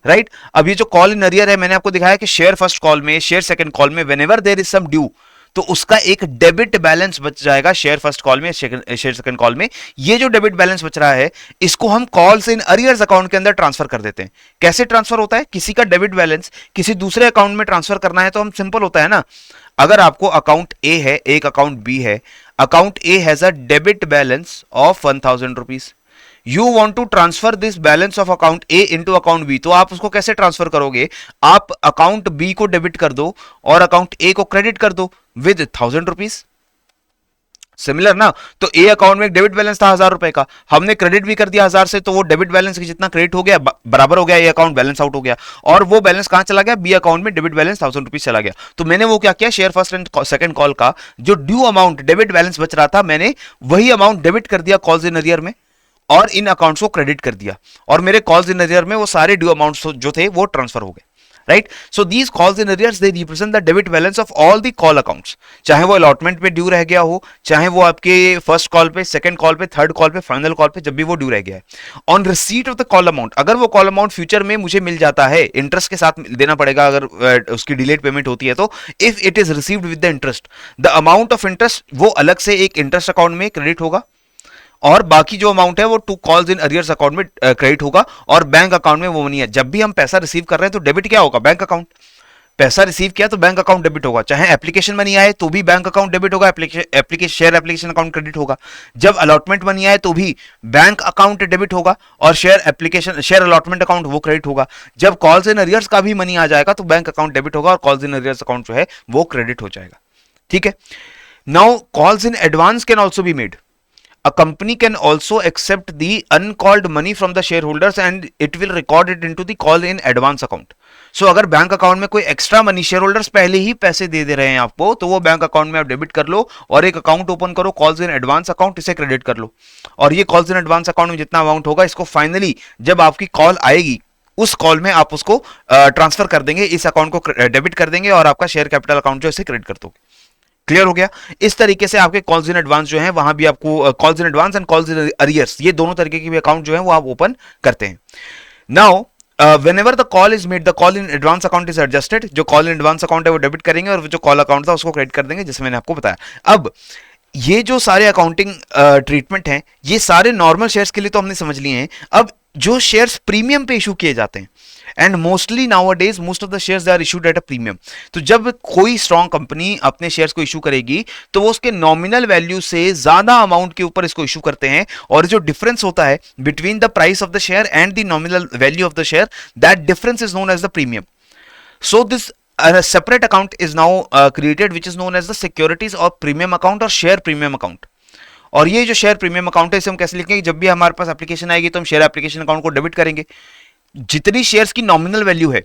Right अब ये जो call in arrear है, मैंने आपको दिखाया कि share first call में, share second call में, whenever there is some due, तो उसका एक डेबिट बैलेंस बच जाएगा शेयर फर्स्ट कॉल में, शेयर सेकंड कॉल में। ये जो डेबिट बैलेंस बच रहा है, इसको हम कॉल्स इन अरियर्स अकाउंट के अंदर ट्रांसफर कर देते हैं। कैसे ट्रांसफर होता है? किसी का डेबिट बैलेंस किसी दूसरे अकाउंट में ट्रांसफर करना है तो हम सिंपल होता है ना, अगर आपको अकाउंट ए है, एक अकाउंट बी है, account A has a debit balance of 1000 rupees, you want to transfer this balance of account A into account B, तो आप उसको कैसे ट्रांसफर करोगे? आप अकाउंट बी को डेबिट कर दो और अकाउंट ए को क्रेडिट कर दो विद 1000 रुपीज। सिमिलर ना, तो ए अकाउंट में एक डेबिट बैलेंस था 1000 रुपए का, हमने क्रेडिट भी कर दिया 1000 से, तो वो डेबिट बैलेंस की जितना क्रेडिट हो गया बराबर हो गया, ए अकाउंट बैलेंस आउट हो गया, और वो बैलेंस कहां चला गया? बी अकाउंट में डेबिट बैलेंस 1000 रुपीज चला गया। तो मैंने वो क्या किया, share first and second call का जो ड्यू अमाउंट डेबिट बैलेंस बच रहा था, मैंने वही अमाउंट डेबिट कर दिया कॉल्स इन अरियर में और इन अकाउंट्स को क्रेडिट कर दिया, और मेरे कॉल्स इन अरियर में वो सारे ड्यू अमाउंट्स जो थे वो ट्रांसफर हो गए। Right, so these calls in arrears they represent the debit balance of all the call accounts, चाहे वो अलॉटमेंट पे ड्यू रह गया हो, चाहे वो आपके फर्स्ट कॉल पे, सेकंड कॉल पे, थर्ड कॉल पे, फाइनल कॉल पे, जब भी वो ड्यू रह गया है। On receipt of the call amount, अगर वो कॉल अमाउंट फ्यूचर में मुझे मिल जाता है, इंटरेस्ट के साथ देना पड़ेगा अगर उसकी डिलेड पेमेंट होती है तो, if it is received with the interest, the amount of interest वो अलग से एक इंटरेस्ट अकाउंट में क्रेडिट होगा, और बाकी जो अमाउंट है वो to calls in arrears account में क्रेडिट होगा, और बैंक अकाउंट में वो मनी है। जब भी हम पैसा रिसीव कर रहे हैं तो डेबिट क्या होगा? Bank account. पैसा रिसीव किया तो बैंक अकाउंट डेबिट होगा, चाहे एप्लीकेशन मनी आए तो भी बैंक अकाउंट डेबिट होगा, शेयर एप्लीकेशन अकाउंट क्रेडिट होगा। जब अलॉटमेंट मनी आए तो भी बैंक अकाउंट डेबिट होगा और शेयर अलॉटमेंट अकाउंट वो क्रेडिट होगा। जब कॉल्स इन अरियर्स का भी मनी आ जाएगा तो बैंक अकाउंट डेबिट होगा और कॉल्स इन अरियर्स अकाउंट जो है वो क्रेडिट हो जाएगा। ठीक है, now calls in advance can also be made. A company can also accept the uncalled money from the shareholders and it will record it into the call in advance account. So अगर bank account में कोई extra money share पहले ही पैसे दे रहे हैं आपको, तो वो बैंक अकाउंट में आप डेबिट कर लो और एक अकाउंट ओपन करो कॉल्स इन एडवांस अकाउंट, इसे क्रेडिट कर लो, और ये कॉल्स इन एडवांस अकाउंट में जितना अमाउंट होगा इसको फाइनली जब आपकी कॉल आएगी उस कॉल में आप उसको ट्रांसफर कर देंगे, इस अकाउंट को डेबिट कर देंगे और आपका शेयर कैपिटल अकाउंट जो इसे क्रेडिट कर दोगे। क्लियर हो गया? इस तरीके से आपके कॉल्स इन एडवांस जो है वहां भी आपको calls in advance and calls in arrears, ये दोनों तरीके के भी अकाउंट जो है वो आप ओपन करते हैं। Now whenever the call is made, the call in advance account is adjusted, जो कॉल इन एडवांस अकाउंट है वो डेबिट करेंगे और जो कॉल अकाउंट था उसको क्रेडिट कर देंगे, जैसे मैंने आपको बताया। अब ये जो सारे अकाउंटिंग ट्रीटमेंट हैं ये सारे नॉर्मल शेयर्स के लिए तो हमने समझ लिए हैं। अब जो शेयर्स प्रीमियम पे इशू किए जाते हैं, and mostly nowadays most of the shares they are issued at a premium, तो जब कोई स्ट्रॉन्ग कंपनी अपने शेयर्स को इशू करेगी तो वो उसके नॉमिनल वैल्यू से ज्यादा अमाउंट के ऊपर इसको इशू करते हैं, और जो डिफरेंस होता है between the price of the share and the nominal value of the share, that difference is known as the premium. So this a separate account is now created which is known as the securities or premium account और share premium account। और ये जो share premium account है इसे हम कैसे लिखेंगे? जब भी हमारे पास एप्लीकेशन आएगी तो हम शेयर एप्लीकेशन अकाउंट को डेबिट करेंगे जितनी शेयर्स की नॉमिनल वैल्यू है।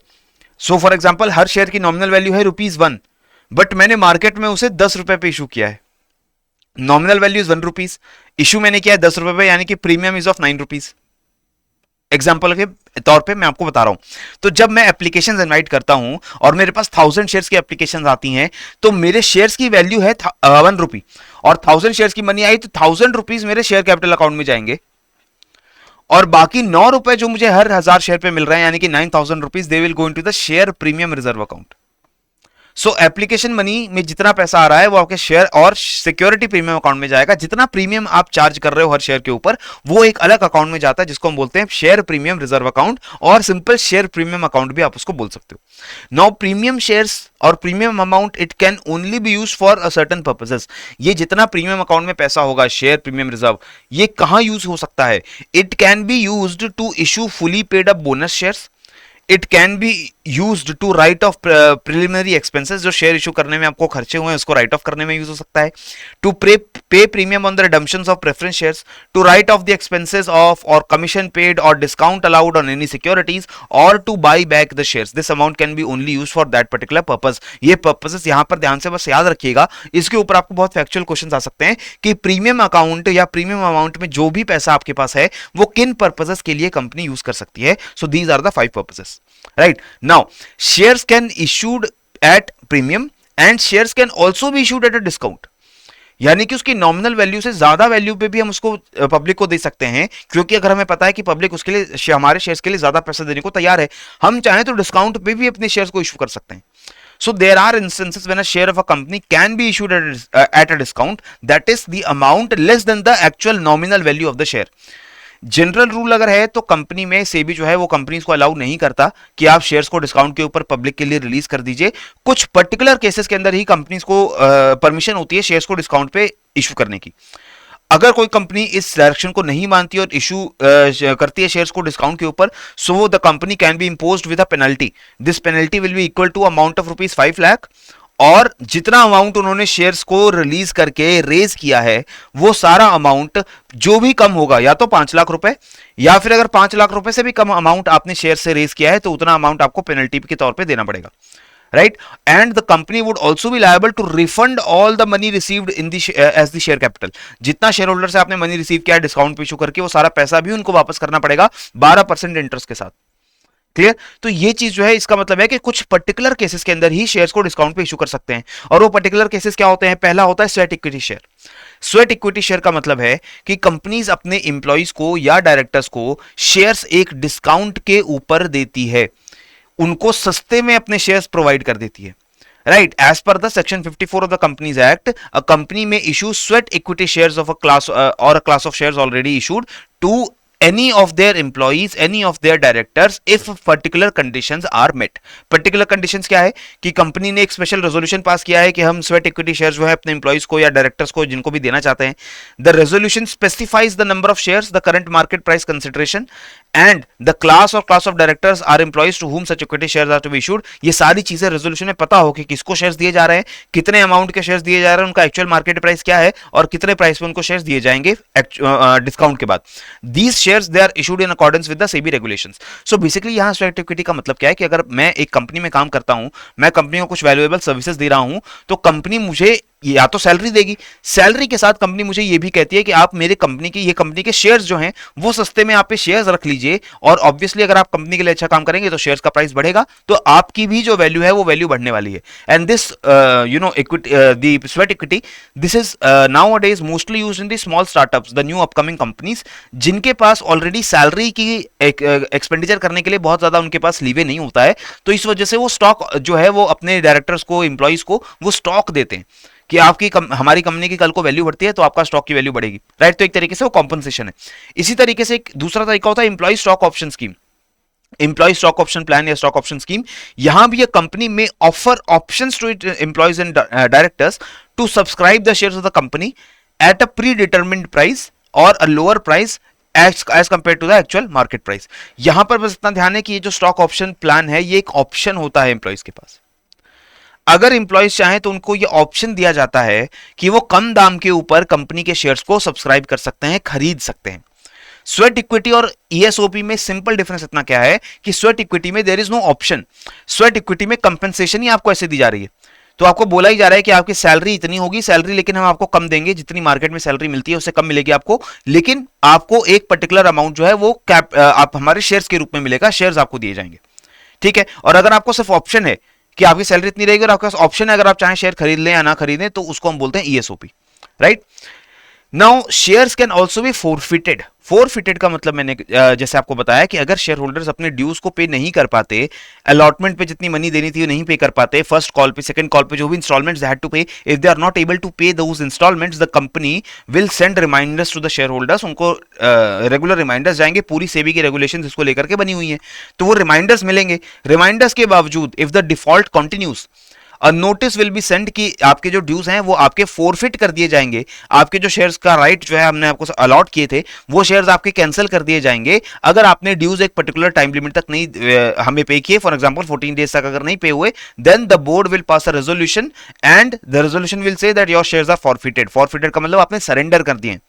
So for example her share की नॉमिनल वैल्यू है ₹1, बट मैंने मार्केट में उसे 10 रुपए पे इशू किया है। नॉमिनल वैल्यू इज ₹1, इशू मैंने किया है 10 रुपए पे, यानी कि प्रीमियम इज ऑफ ₹9। एग्जाम्पल के तौर पे मैं आपको बता रहा हूं। तो जब मैं एप्लीकेशन इनवाइट करता हूं और मेरे पास 1000 शेयर्स की एप्लीकेशन आती हैं, तो मेरे शेयर्स की वैल्यू है ₹1 और 1000 शेयर्स की मनी आई तो ₹1000 मेरे शेयर कैपिटल अकाउंट में जाएंगे, और बाकी ₹9 जो मुझे हर 1000 शेयर पे मिल रहे हैं यानी कि ₹9000 they will go into the share premium reserve account. So application money में जितना पैसा आ रहा है वो आपके शेयर और सिक्योरिटी प्रीमियम अकाउंट में जाएगा। जितना प्रीमियम आप चार्ज कर रहे हो हर शेयर के ऊपर वो एक अलग अकाउंट में जाता है जिसको हम बोलते हैं शेयर प्रीमियम रिजर्व अकाउंट, और सिंपल शेयर प्रीमियम अकाउंट भी आप उसको बोल सकते हो। नाउ प्रीमियम शेयर्स और premium amount it can only be used for a certain purposes. ये जितना प्रीमियम अकाउंट में पैसा होगा शेयर प्रीमियम रिजर्व, ये कहां यूज हो सकता है? It can be used to issue fully paid up bonus shares, it can be used to write off preliminary expenses, जो शेयर इशू करने में आपको खर्चे हुए हैं उसको राइट ऑफ करने में यूज हो सकता है, to pay premium on the redemptions of preference shares, to write off the expenses of और कमीशन पेड और discount allowed on any securities, और to buy back the shares. This amount can be only use for that particular purpose. ये purposes यहां पर ध्यान से बस याद रखिएगा, इसके ऊपर आपको बहुत फैक्चुअल क्वेश्चन आ सकते हैं कि प्रीमियम अकाउंट या प्रीमियम अमाउंट में जो भी पैसा आपके पास है वो किन पर्पसेस के लिए कंपनी यूज कर सकती है। So these are the 5 purposes, right. Now shares can issued at premium and shares can also be issued at a discount, यानी कि उसकी नॉमिनल वैल्यू से ज्यादा वैल्यू पे भी हम उसको पब्लिक को दे सकते हैं, क्योंकि अगर हमें पता है कि पब्लिक उसके लिए हमारे शेयर्स के लिए ज्यादा पैसा देने को तैयार है, हम चाहें तो डिस्काउंट पे भी अपने शेयर्स को इशू कर सकते हैं। So there are instances when a share of a company can be issued at a discount, that is the amount less than the actual nominal value of the share. General rule अगर है तो company में सेबी जो है वो companies को allow नहीं करता कि आप शेयर्स को डिस्काउंट के ऊपर पब्लिक के लिए रिलीज कर दीजिए। कुछ पर्टिकुलर केसेस के अंदर ही कंपनीज को परमिशन होती है शेयर्स को डिस्काउंट पे इशू करने की। अगर कोई कंपनी इस डायरेक्शन को नहीं मानती और इशू करती है शेयर्स को डिस्काउंट के ऊपर, so the company can be imposed with a penalty. This penalty will be equal to amount of ₹5 lakh, और जितना अमाउंट उन्होंने शेयर्स को रिलीज करके रेज किया है वो सारा अमाउंट जो भी कम होगा, या तो 5 लाख रुपए, या फिर अगर 5 लाख रुपए से भी कम अमाउंट आपने शेयर से रेज किया है तो उतना अमाउंट आपको पेनल्टी के तौर पे देना पड़ेगा, right? And the company would also be liable to refund all the money received in the as the share capital. जितना शेयर होल्डर से आपने मनी रिसीव किया है डिस्काउंट पे इशू करके, वो सारा पैसा भी उनको वापस करना पड़ेगा 12% इंटरेस्ट के साथ। क्लियर? तो ये चीज जो है इसका मतलब है कि कुछ पर्टिकुलर केसेस के अंदर ही शेयर्स को डिस्काउंट पे इशू कर सकते हैं, और वो पर्टिकुलर केसेस क्या होते हैं? पहला होता है sweat equity share. Sweat equity share का मतलब है कि कंपनीज अपने इंप्लॉइज को या डायरेक्टर्स को शेयर्स एक डिस्काउंट के ऊपर देती है, उनको सस्ते में अपने शेयर्स प्रोवाइड कर देती है, right. As per the section 54 of the companies act, a company may issue sweat equity shares of a class और a class of shares already issued to any of their employees, any of their directors if particular conditions are met. Particular conditions क्या है कि company ने एक special resolution pass किया है कि हम स्वेट इक्विटी शेयर्स जो है अपने एम्प्लॉइज को या डायरेक्टर्स को जिनको भी देना चाहते हैं, the resolution specifies the number of shares, the current market price consideration and the class of directors or employees to whom such equity shares are to be issued. ये सारी चीजें रेजोल्यूशन में पता हो कि किसको शेयर्स दिए जा रहे हैं, कितने अमाउंट के शेयर्स दिए जा रहे हैं, उनका एक्चुअल मार्केट प्राइस क्या है और कितने प्राइस में उनको शेयर्स दिए जाएंगे डिस्काउंट के बाद। These shares they are issued in accordance with the SEBI regulations. So basically यहां स्वेट इक्विटी का मतलब क्या है कि अगर मैं एक कंपनी में काम करता हूं, मैं कंपनी को कुछ वैल्यूएबल सर्विसेज दे रहा हूं, तो कंपनी मुझे या तो सैलरी देगी, सैलरी के साथ कंपनी मुझे ये भी कहती है कि आप मेरे कंपनी की, ये कंपनी के शेयर्स जो हैं वो सस्ते में आप पे शेयर्स रख लीजिए, और ऑब्वियसली अगर आप कंपनी के लिए अच्छा काम करेंगे तो शेयर्स का प्राइस बढ़ेगा, तो आपकी भी जो वैल्यू है वो वैल्यू बढ़ने वाली है। And this equity, the sweat equity, this is nowadays mostly used in the small startups, the new upcoming companies, जिनके पास ऑलरेडी सैलरी की एक्सपेंडिचर करने के लिए बहुत ज्यादा उनके पास लीवे नहीं होता है, तो इस वजह से वो स्टॉक जो है वो अपने डायरेक्टर्स को, एम्प्लॉइज को वो स्टॉक देते हैं कि आपकी हमारी कंपनी की कल को वैल्यू बढ़ती है तो आपका स्टॉक की वैल्यू बढ़ेगी, राइट। तो एक तरीके से वो कॉम्पनसेशन है। इसी तरीके से एक दूसरा तरीका होता है employ stock option scheme, employ stock option plan या स्टॉक ऑप्शन स्कीम। यहां भी company may offer options to it employees and directors to subscribe the shares of the company at a pre determined price और a lower price as compare to the actual market price. यहां पर बस इतना ध्यान है कि ये जो स्टॉक ऑप्शन प्लान है ये एक ऑप्शन होता है एम्प्लॉयज के पास। अगर एम्प्लॉयज चाहें तो उनको ये ऑप्शन दिया जाता है कि वो कम दाम के ऊपर कंपनी के शेयर्स को सब्सक्राइब कर सकते हैं, खरीद सकते हैं। स्वेट इक्विटी और ईएसओपी में सिंपल डिफरेंस इतना क्या है कि स्वेट इक्विटी में there is no option. Sweat equity में कंपनसेशन ही आपको ऐसे दी जा रही है, तो आपको बोला ही जा रहा है कि आपकी सैलरी इतनी होगी, सैलरी लेकिन हम आपको कम देंगे, जितनी मार्केट में सैलरी मिलती है उससे कम मिलेगी आपको, लेकिन आपको एक पर्टिकुलर अमाउंट जो है वो कैप आप हमारे शेयर्स के रूप में मिलेगा, शेयर्स आपको दिए जाएंगे, ठीक है। और अगर आपको सिर्फ ऑप्शन है कि आपकी सैलरी इतनी रहेगी और आपके पास ऑप्शन है अगर आप चाहें शेयर खरीद लें या ना खरीदें, तो उसको हम बोलते हैं ESOP, right. Now shares can also be forfeited. Forfeited का मतलब मैंने जैसे आपको बताया कि अगर शेयर होल्डर्स अपने ड्यूज को पे नहीं कर पाते, अलॉटमेंट पे जितनी मनी देनी थी वो नहीं पे कर पाते, फर्स्ट कॉल पे, सेकंड कॉल पे जो भी instalments they had to pay, if they are not able to pay those instalments, the company will send reminders to the share holders. उनको रेगुलर रिमाइंडर्स जाएंगे, पूरी सेबी की रेगुलेशंस इसको लेकर के बनी हुई है, तो वो रिमाइंडर्स मिलेंगे। रिमाइंडर्स के बावजूद if the default continues, notice will be send कि आपके जो ड्यूज हैं वो आपके फोरफिट कर दिए जाएंगे, आपके जो शेयर्स का राइट जो है हमने आपको अलॉट किए थे वो शेयर्स आपके कैंसिल कर दिए जाएंगे अगर आपने ड्यूज एक पर्टिकुलर टाइम लिमिट तक नहीं हमें पे किए। फॉर एग्जांपल 14 डेज तक अगर नहीं पे हुए, then the board will pass a resolution and the resolution will say that your shares are forfeited. Forfeited का मतलब आपने सरेंडर कर दिए,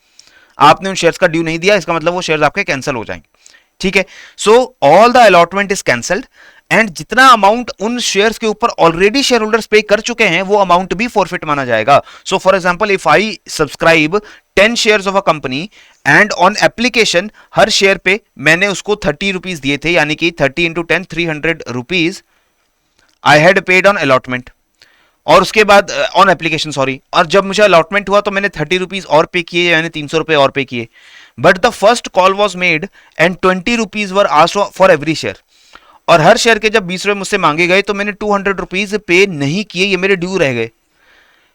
आपने उन शेयर्स का ड्यू नहीं दिया, इसका मतलब वो शेयर्स आपके कैंसिल हो जाएंगे। ठीक है, so all the allotment is cancelled and जितना अमाउंट उन शेयर्स के ऊपर ऑलरेडी शेयर होल्डर्स पे कर चुके हैं वो अमाउंट भी फॉरफिट माना जाएगा। So for example if I subscribe 10 shares of a company and on application her share पे मैंने उसको 30 रुपीज दिए थे, यानी कि 30 into 10 300 rupees I had paid on allotment, और उसके बाद ऑन एप्लीकेशन सॉरी, और जब मुझे अलॉटमेंट हुआ तो मैंने 30 रुपीज और पे किए, यानी 300 रुपए और पे किए। But the first call was made and 20 rupees were asked for every share, और हर शेयर के जब 20 रुपए मुझसे मांगे गए तो मैंने 200 रुपीज पे नहीं किए, ये मेरे ड्यू रह गए।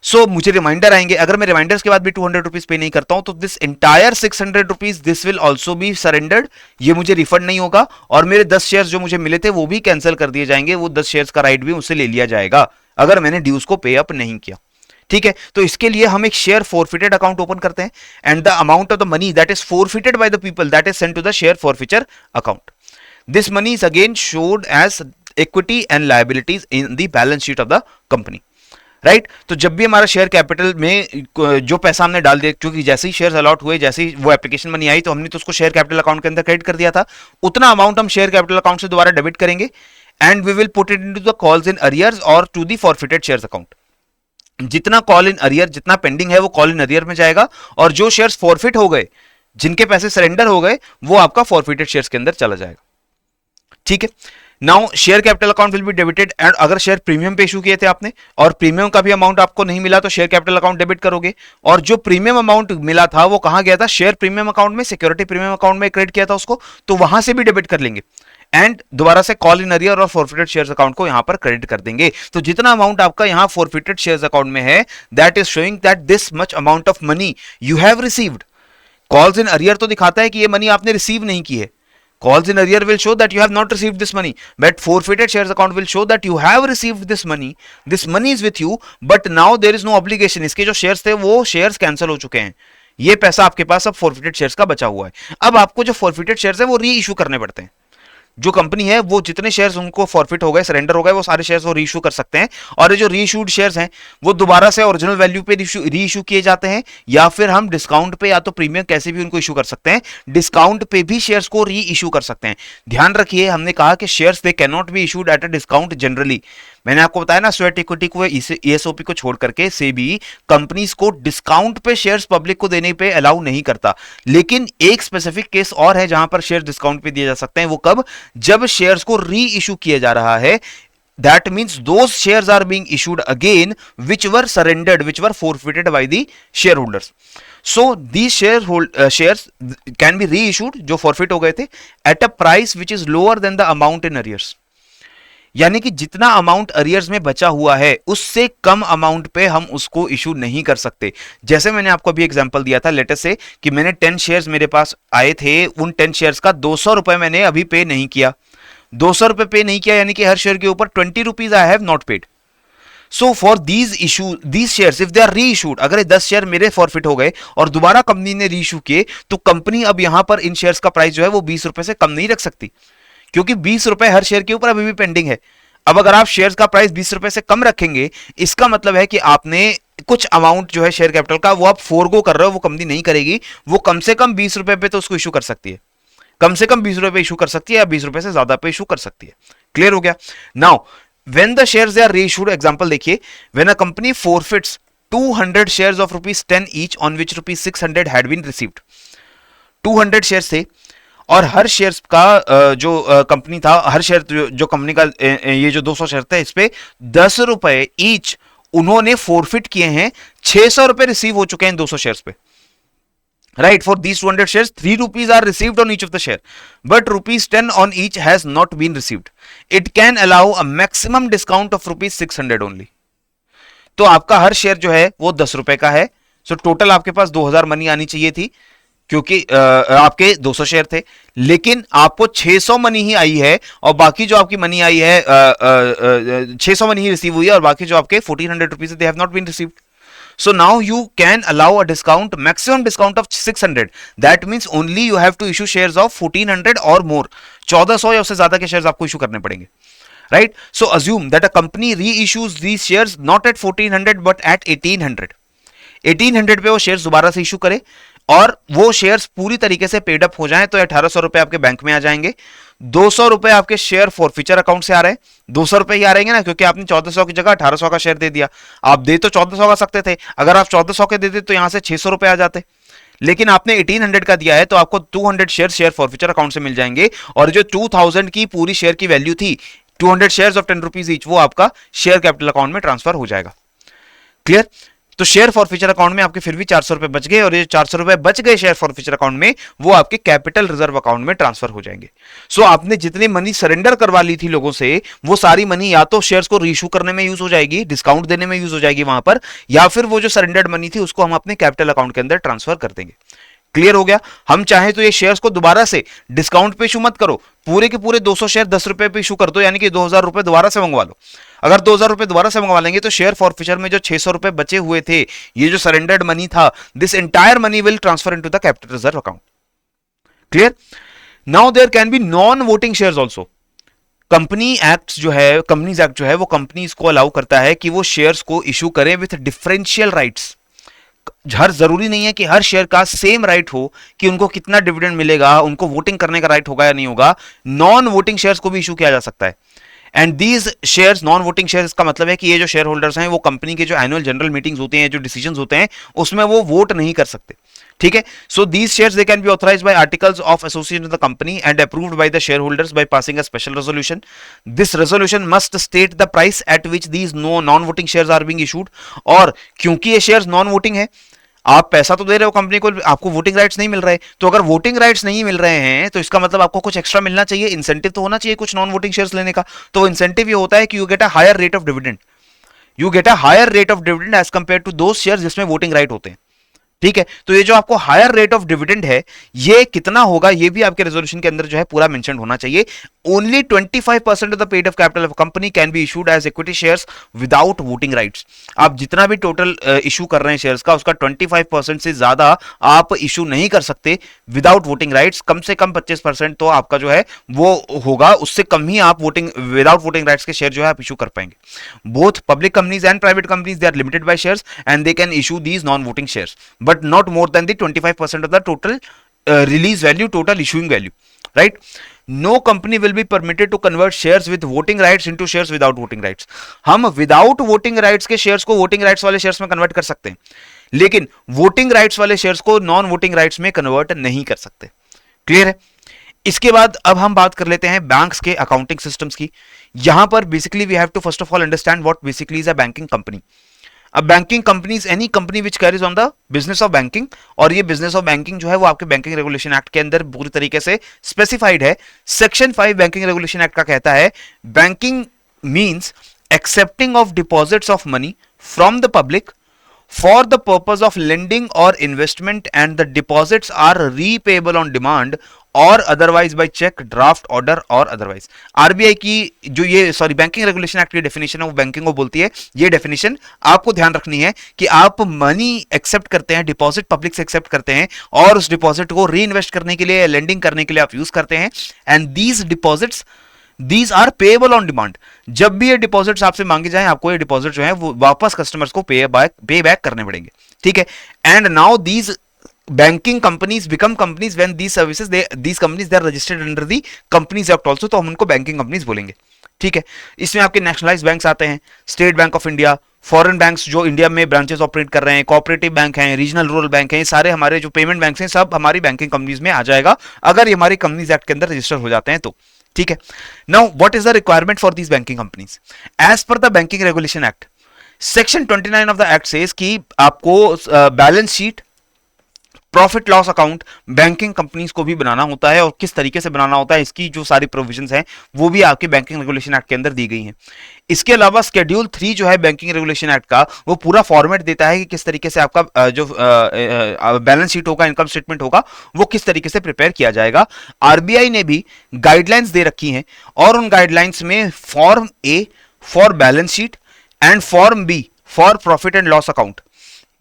सो मुझे रिमाइंडर आएंगे, अगर मैं रिमाइंडर्स के बाद भी 200 रुपीज पे नहीं करता हूं तो this entire 600 rupees this will also be surrendered, ये मुझे रिफंड नहीं होगा, और मेरे 10 शेयर्स जो मुझे मिले थे वो भी कैंसिल कर दिए जाएंगे, वो 10 शेयर्स का राइट भी मुझसे ले लिया जाएगा अगर मैंने ड्यूज को पे अप नहीं किया। ठीक है, तो इसके लिए हम एक शेयर फॉरफिटेड अकाउंट ओपन करते हैं and the amount of the money that is forfeited by the people that is sent to the share forfeiture account. This money is again shown as equity and liabilities in the balance sheet of the company. Right, तो जब भी हमारा share capital में जो पैसा हमने डाल दिया, क्योंकि जैसे ही शेयर अलॉट हुए, जैसे ही वो एप्लीकेशन मनी आई तो हमने तो उसको शेयर कैपिटल अकाउंट के अंदर क्रेडिट कर दिया था, उतना अमाउंट हम शेयर कैपिटल अकाउंट से दोबारा डेबिट करेंगे and we will put it into the calls in arrears और to the forfeited shares account. जितना कॉल इन अरियर, जितना पेंडिंग है वो कॉल इन अरियर में जाएगा, और जो शेयर्स फॉरफिट हो गए, जिनके पैसे सरेंडर हो गए, वो आपका फॉरफिटेड शेयर्स के अंदर चला जाएगा। ठीक है, now share capital account will be debited and अगर शेयर प्रीमियम पे इशू किए थे आपने और प्रीमियम का भी अमाउंट आपको नहीं मिला तो शेयर कैपिटल अकाउंट डेबिट करोगे, और जो प्रीमियम अमाउंट मिला था वो कहां गया था, शेयर प्रीमियम अकाउंट में, सिक्योरिटी प्रीमियम अकाउंट में क्रेडिट किया था उसको, तो वहां से भी डेबिट कर लेंगे एंड दोबारा से कॉल इन अरियर और फॉरफिटेड शेयर्स अकाउंट को यहां पर क्रेडिट कर देंगे। तो जितना अमाउंट आपका यहां फॉरफिटेड शेयर्स अकाउंट में है that is showing that this much amount of money you have received. Calls in arrear तो दिखाता है कि ये मनी आपने रिसीव नहीं की है, calls in arrear will show that you have not received this money, but forfeited shares account will show that you have received this money is with you, but now there is no obligation। इसके जो shares थे वो shares cancel हो चुके हैं, ये पैसा आपके पास अब फॉरफिटेड शेयर्स का बचा हुआ है। अब आपको जो फॉरफिटेड शेयर्स है वो री इशू करने पड़ते हैं। जो कंपनी है वो जितने शेयर्स उनको फॉरफिट हो गए, सरेंडर हो गए, वो सारे शेयर्स वो री इशू कर सकते हैं, और ये जो री इशूड शेयर्स हैं वो दोबारा से ओरिजिनल वैल्यू पे री इशू किए जाते हैं, या फिर हम डिस्काउंट पे या तो प्रीमियम कैसे भी उनको इशू कर सकते हैं, डिस्काउंट पे भी शेयर्स को री इशू कर सकते हैं। ध्यान रखिए, हमने कहा कि shares they can not be issued at a discount generally. मैंने आपको बताया ना, स्वेट इक्विटी को, ईएसओपी को छोड़ करके से भी कंपनीज को डिस्काउंट पे शेयर्स पब्लिक को देने पे अलाउ नहीं करता। लेकिन एक स्पेसिफिक केस और है जहां पर शेयर डिस्काउंट पे दिए जा सकते हैं, वो कब, जब शेयर्स को री इशू किया जा रहा है। That means those shares are being issued again which were surrendered, which were forfeited by the shareholders. So these shares can be reissued जो forfeit हो गए थे at a price which is lower than the amount in arrears। यानी कि जितना amount arrears में बचा हुआ है उससे कम अमाउंट पे हम उसको इशू नहीं कर सकते। जैसे मैंने आपको अभी एग्जांपल दिया था, लेटेस्ट से कि मैंने 10 शेयर्स मेरे पास आए थे, उन 10 शेयर्स का 200 रुपए मैंने अभी पे नहीं किया, 200 रुपए पे नहीं किया, यानी कि हर शेयर के ऊपर 20 rupees I have not paid. So for these shares if they are reissued, अगर ये 10 शेयर मेरे फॉरफिट हो गए और दोबारा कंपनी ने री इशू किए, तो कंपनी अब यहां पर इन शेयर्स का प्राइस जो है वो 20 रुपए से कम नहीं रख सकती, क्योंकि 20 रुपए हर शेयर के ऊपर अभी भी पेंडिंग है। अब अगर आप शेयर्स का प्राइस 20 रुपए से कम रखेंगे, इसका मतलब है कि आपने कुछ अमाउंट जो है शेयर कैपिटल का वो आप फोरगो कर रहे हो, वो कंपनी नहीं करेगी, वो कम से कम 20 रुपए पे तो उसको इशू कर सकती है, कम से कम 20 रुपए इशू कर सकती है, या 20 रुपए से ज्यादा पे इशू कर सकती है। क्लियर हो गया? Now when the shares are reissued, example देखिए, when a company forfeits 200 shares of ₹10 each on which ₹600 had been received. 200 shares थे और हर शेयर्स का जो कंपनी था, हर शेयर जो कंपनी का ये जो 200 शेयर थे, इस पे 10 रुपए ईच उन्होंने फॉरफिट किए हैं, 600 रुपए रिसीव हो चुके हैं 200 शेयर्स पे। Right, for these 200 shares, 3 rupees are received on each of the share, but ₹10 on each has not been received. It can allow a maximum discount of ₹600 only. तो आपका हर शेयर जो है वो 10 रुपए का है, सो टोटल आपके पास 2000 मनी आनी चाहिए थी, क्योंकि आपके 200 शेयर थे, लेकिन आपको 600 मनी ही आई है, और बाकी जो आपकी मनी आई है 600 मनी ही रिसीव हुई है, और बाकी जो आपके 1400 rupees they have not been received. So now you can allow a discount, maximum discount of 600. That means only you have to issue shares of 1400 or more. 1400 या उससे ज्यादा के शेयर्स आपको इशू करने पड़ेंगे. Right? So assume that a company reissues these shares not at 1400 but at 1800. 1800 पे वो shares दोबारा से इशू करे, और वो शेयर्स पूरी तरीके से पेड अप हो जाएं तो 1800 रुपए आपके बैंक में आ जाएंगे. 200 रुपए आपके शेयर फॉरफीचर अकाउंट से आ रहे हैं. 200 रुपए ही आ रहेंगे ना, क्योंकि आपने 1400 की जगह 1800 का शेयर दे दिया. आप दे तो 1400 का सकते थे, अगर आप 1400 के देते तो यहां से 600 रुपए आ जाते, लेकिन आपने 1800 का दिया है तो आपको 200 शेयर फॉरफीचर अकाउंट से मिल जाएंगे, और जो 2000 की पूरी शेयर की वैल्यू थी, 200 शेयर्स ऑफ 10 रुपीज ईच, वो आपका शेयर कैपिटल अकाउंट में ट्रांसफर हो जाएगा. क्लियर? तो शेयर फॉरफीचर अकाउंट में आपके फिर भी 400 रुपए बच गए, और ये 400 रुपए बच गए शेयर फॉरफीचर अकाउंट में, वो आपके कैपिटल रिजर्व अकाउंट में ट्रांसफर हो जाएंगे. सो आपने जितनी मनी सरेंडर करवा ली थी लोगों से, वो सारी मनी या तो शेयर्स को रीइश्यू करने में यूज हो जाएगी, डिस्काउंट देने में यूज हो जाएगी वहां पर, या फिर वो जो सरेंडर्ड मनी थी उसको हम अपने कैपिटल अकाउंट के अंदर ट्रांसफर कर देंगे. क्लियर हो गया? हम चाहे तो ये शेयर्स को दोबारा से डिस्काउंट पे इशू मत करो, पूरे के पूरे 200 शेयर 10 रुपए पे इशू कर दो, यानी कि 2000 रुपए दोबारा से मंगवा लो. अगर 2000 रुपए दोबारा से मंगवा लेंगे तो शेयर फॉरफीचर में जो 600 रुपए बचे हुए थे, ये जो सरेंडर्ड मनी था, this entire money will transfer into the capital reserve account. Clear? Now there can be non voting shares also. Company act जो है, कंपनीज एक्ट जो है, वो कंपनीज को अलाउ करता है कि वो शेयर्स को इशू करें विथ डिफरेंशियल राइट्स. हर जरूरी नहीं है कि हर शेयर का सेम राइट हो कि उनको कितना डिविडेंड मिलेगा, उनको वोटिंग करने का राइट होगा या नहीं होगा. नॉन वोटिंग शेयर्स को भी इशू किया जा सकता है. And these shares, non voting shares का मतलब है कि ये जो शेयर होल्डर्स हैं, वो कंपनी के जो एनुअल जनरल मीटिंग्स होते हैं, जो डिसीजंस होते हैं, उसमें वो वोट नहीं कर सकते. ठीक है? So these shares they can be authorised by articles of association of the company and approved by the share holders by passing a special resolution. This resolution must state the price at which these non voting shares are being issued. और क्योंकि ये shares non voting है, आप पैसा तो दे रहे हो company को, आपको वोटिंग राइट्स नहीं मिल रहे, तो अगर वोटिंग राइट्स नहीं मिल रहे हैं तो इसका मतलब आपको कुछ एक्स्ट्रा मिलना चाहिए, इंसेंटिव तो होना चाहिए कुछ नॉन वोटिंग शेयर्स लेने का. तो वो इंसेंटिव ये होता है कि you get a higher rate of dividend, you get a higher rate of dividend as compare to those shares जिसमें वोटिंग राइट होते हैं. ठीक है? तो ये जो आपको हायर रेट ऑफ डिविडेंड है, ये कितना होगा, ये भी आपके रेजोल्यूशन के अंदर जो है पूरा मेंशन होना चाहिए. Only 25% of the paid of capital of company can be issued as equity shares without voting rights. आप जितना भी टोटल इशू कर रहे हैं शेयर्स का, उसका 25% से ज्यादा आप इशू नहीं कर सकते विदाउट वोटिंग राइट्स. कम से कम 25% तो आपका जो है वो होगा, उससे कम ही आप वोटिंग विदाउट वोटिंग राइट्स के शेयर जो है आप इशू कर पाएंगे. Both public companies and private companies, they are limited by shares and they can issue these non voting shares, but not more than the 25% of the total release value, total issuing value. Right? No company will be permitted to convert shares with voting rights into shares without voting rights. हम without voting rights के shares को voting rights वाले shares में convert कर सकते हैं, लेकिन voting rights वाले shares को non voting rights में convert नहीं कर सकते. Clear है? इसके बाद अब हम बात कर लेते हैं बैंक्स के अकाउंटिंग सिस्टम्स की. यहां पर basically we have to first of all understand what basically is a banking company. अब banking company is any company which carries on the business of banking, और ये बिजनेस ऑफ बैंकिंग जो है वो आपके बैंकिंग रेगुलेशन एक्ट के अंदर पूरी तरीके से स्पेसिफाइड है. सेक्शन 5 बैंकिंग रेगुलेशन एक्ट का कहता है, banking means accepting of deposits of money from the public for the purpose of lending or investment, and the deposits are repayable on demand or otherwise by check, draft order or otherwise. RBI की जो ये banking regulation act की definition है वो banking को बोलती है. ये डेफिनेशन आपको ध्यान रखनी है कि आप मनी एक्सेप्ट करते हैं, डिपॉजिट पब्लिक से एक्सेप्ट करते हैं, और उस डिपॉजिट को री इन्वेस्ट करने के लिए, लेंडिंग करने के लिए आप यूज करते हैं. And these deposits, these are payable on demand. जब भी ये डिपॉजिट्स आपसे मांगे जाएं, आपको ये डिपॉजिट जो है वो वापस कस्टमर्स को पे बैक करने पड़ेंगे. ठीक है? And now these banking companies become companies when these services, these companies they are registered under the companies act also, तो हम उनको बैंकिंग कंपनीज बोलेंगे. ठीक है? इसमें आपके नेशनलाइज्ड बैंक्स आते हैं, state bank of India, foreign banks जो इंडिया में ब्रांचेस ऑपरेट कर रहे हैं, कोऑपरेटिव बैंक हैं, रीजनल रूरल बैंक हैं, ये सारे हमारे जो पेमेंट बैंक्स हैं सब हमारी बैंकिंग कंपनीज में आ जाएगा अगर ये हमारी कंपनीज एक्ट के अंदर रजिस्टर हो जाते हैं तो. ठीक है? Now what is the requirement for these banking companies as per the banking regulation act. Section 29 of the act says कि आपको balance sheet profit loss account banking companies को भी बनाना होता है, और किस तरीके से बनाना होता है इसकी जो सारी प्रोविजंस हैं वो भी आपके बैंकिंग रेगुलेशन एक्ट के अंदर दी गई हैं। इसके अलावा शेड्यूल 3 जो है बैंकिंग रेगुलेशन एक्ट का, वो पूरा फॉर्मेट देता है कि किस तरीके से आपका जो बैलेंस शीट होगा, इनकम स्टेटमेंट होगा, वो किस तरीके से प्रिपेयर किया जाएगा। आरबीआई ने भी गाइडलाइंस दे रखी हैं, और उन गाइडलाइंस में form A for balance sheet and form B for profit and loss account,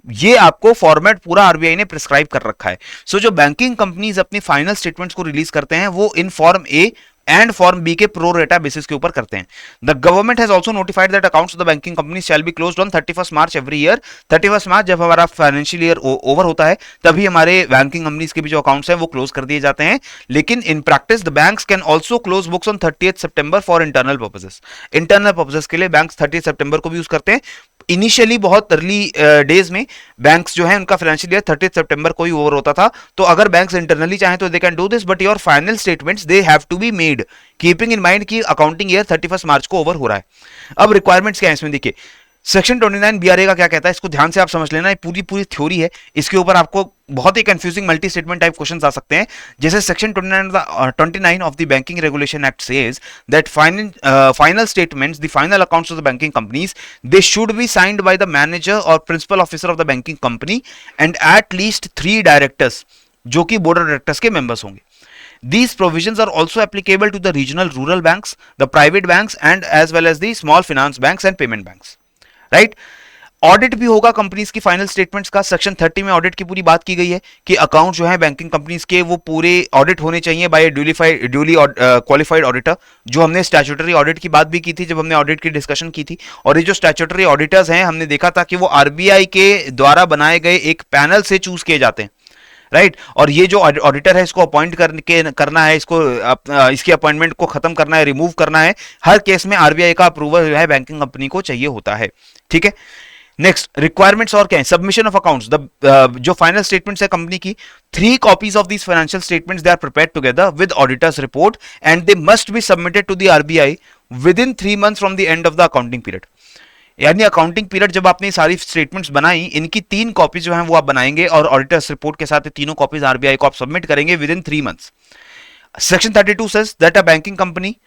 ये आपको फॉर्मेट पूरा आरबीआई ने प्रिस्क्राइब कर रखा है। सो जो बैंकिंग कंपनीज अपनी फाइनल स्टेटमेंट्स को रिलीज करते हैं वो इन form A and form B के प्रो रेटा बेसिस के ऊपर करते हैं। The government has also notified that accounts of the banking company shall be closed on 31 March every year. 31 March जब हमारा फाइनेंशियल ईयर ओवर होता है तभी हमारे बैंकिंग कंपनीज के भी जो अकाउंट्स हैं वो क्लोज कर दिए जाते हैं। लेकिन in practice the banks can also close books on 30 September for internal purposes. Internal purposes के लिए बैंक्स 30 सितंबर को भी यूज करते हैं। इनिशियली बहुत अर्ली डेज में बैंक्स जो है उनका फाइनेंशियल ईयर 30 सितंबर को ही ओवर होता था, तो अगर बैंक्स इंटरनली चाहें तो they can do this, but your final statements they have to be made keeping in mind कि अकाउंटिंग ईयर 31 मार्च को ओवर हो रहा है। अब रिक्वायरमेंट्स क्या है इसमें देखिए, सेक्शन 29 बीआरए का क्या कहता है, इसको ध्यान से आप समझ लेना, पूरी पूरी थ्योरी है, इसके ऊपर आपको बहुत ही confusing multi statement type questions आ सकते हैं। जैसे section 29 of the banking regulation act says that final statements, the final accounts of the banking companies, they should be signed by the manager और principal officer of the banking company and at least 3 directors जो कि board of directors के members होंगे। These provisions are also applicable to the regional rural banks, the private banks and as well as the small finance banks and payment banks. Right. Audit भी होगा companies की final statements का। Section 30 में audit की पूरी बात की गई है कि अकाउंट जो है बैंकिंग कंपनीज के वो पूरे ऑडिट होने चाहिए बाय ड्यूली क्वालिफाइड ऑडिटर, जो हमने स्टैट्यूटरी ऑडिट की बात भी की थी जब हमने ऑडिट की डिस्कशन की थी। और ये जो स्टैट्यूटरी ऑडिटर्स हैं हमने देखा था कि वो आरबीआई के द्वारा बनाए गए एक पैनल से चूज किए जाते हैं, राइट। और ये जो ऑडिटर है इसको अपॉइंट करना है, इसको इसकी अपॉइंटमेंट को खत्म करना है, रिमूव करना है, हर केस में आरबीआई का अप्रूवल जो है बैंकिंग कंपनी को चाहिए होता है, ठीक है। नेक्स्ट रिक्वायरमेंट्स और क्या है, सबमिशन ऑफ अकाउंट्स, जो फाइनल स्टेटमेंट्स है कंपनी की, 3 copies of these financial statements they are prepared together with auditors report and they must be submitted to the RBI within 3 months from the end of the accounting period. यानी accounting period जब आपने सारी statements बनाई, इनकी 3 copies जो हैं वो आप बनाएंगे और ऑडिटर्स रिपोर्ट के साथ तीनों कॉपीज आरबीआई को आप सबमिट करेंगे with in 3 months. Section 32 says that a banking company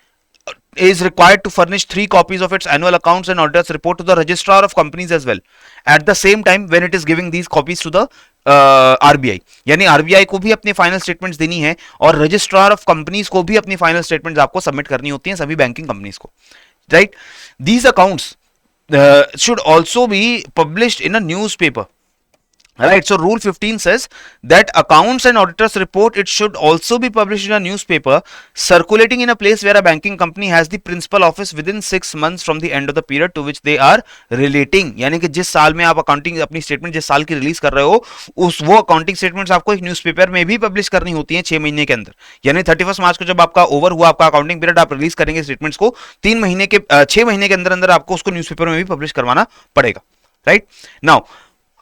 is required to furnish 3 copies of its annual accounts and auditors report to the registrar of companies as well at the same time when it is giving these copies to the RBI. यानी RBI को भी अपनी final statements देनी है और registrar of companies को भी अपनी फाइनल स्टेटमेंट्स आपको सबमिट करनी होती हैं, सभी बैंकिंग कंपनीज को, right. These accounts should also be published in a newspaper, right? So rule 15 says that accounts and auditors report, it should also be published in a newspaper circulating in a place where a banking company has the principal office within 6 months from the end of the period to which they are relating। यानी कि जिस साल में आप accounting अपनी statement जिस साल की रिलीज कर रहे हो वो अकाउंटिंग स्टेटमेंट्स आपको एक न्यूज़पेपर में भी पब्लिश करनी होती हैं 6 महीने के अंदर। यानी 31 मार्च को जब आपका ओवर हुआ आपका अकाउंटिंग पीरियड, आप रिलीज करेंगे स्टेटमेंट्स को 6 महीने के अंदर अंदर आपको उसको न्यूज़पेपर में भी पब्लिश करवाना पड़ेगा, right. Now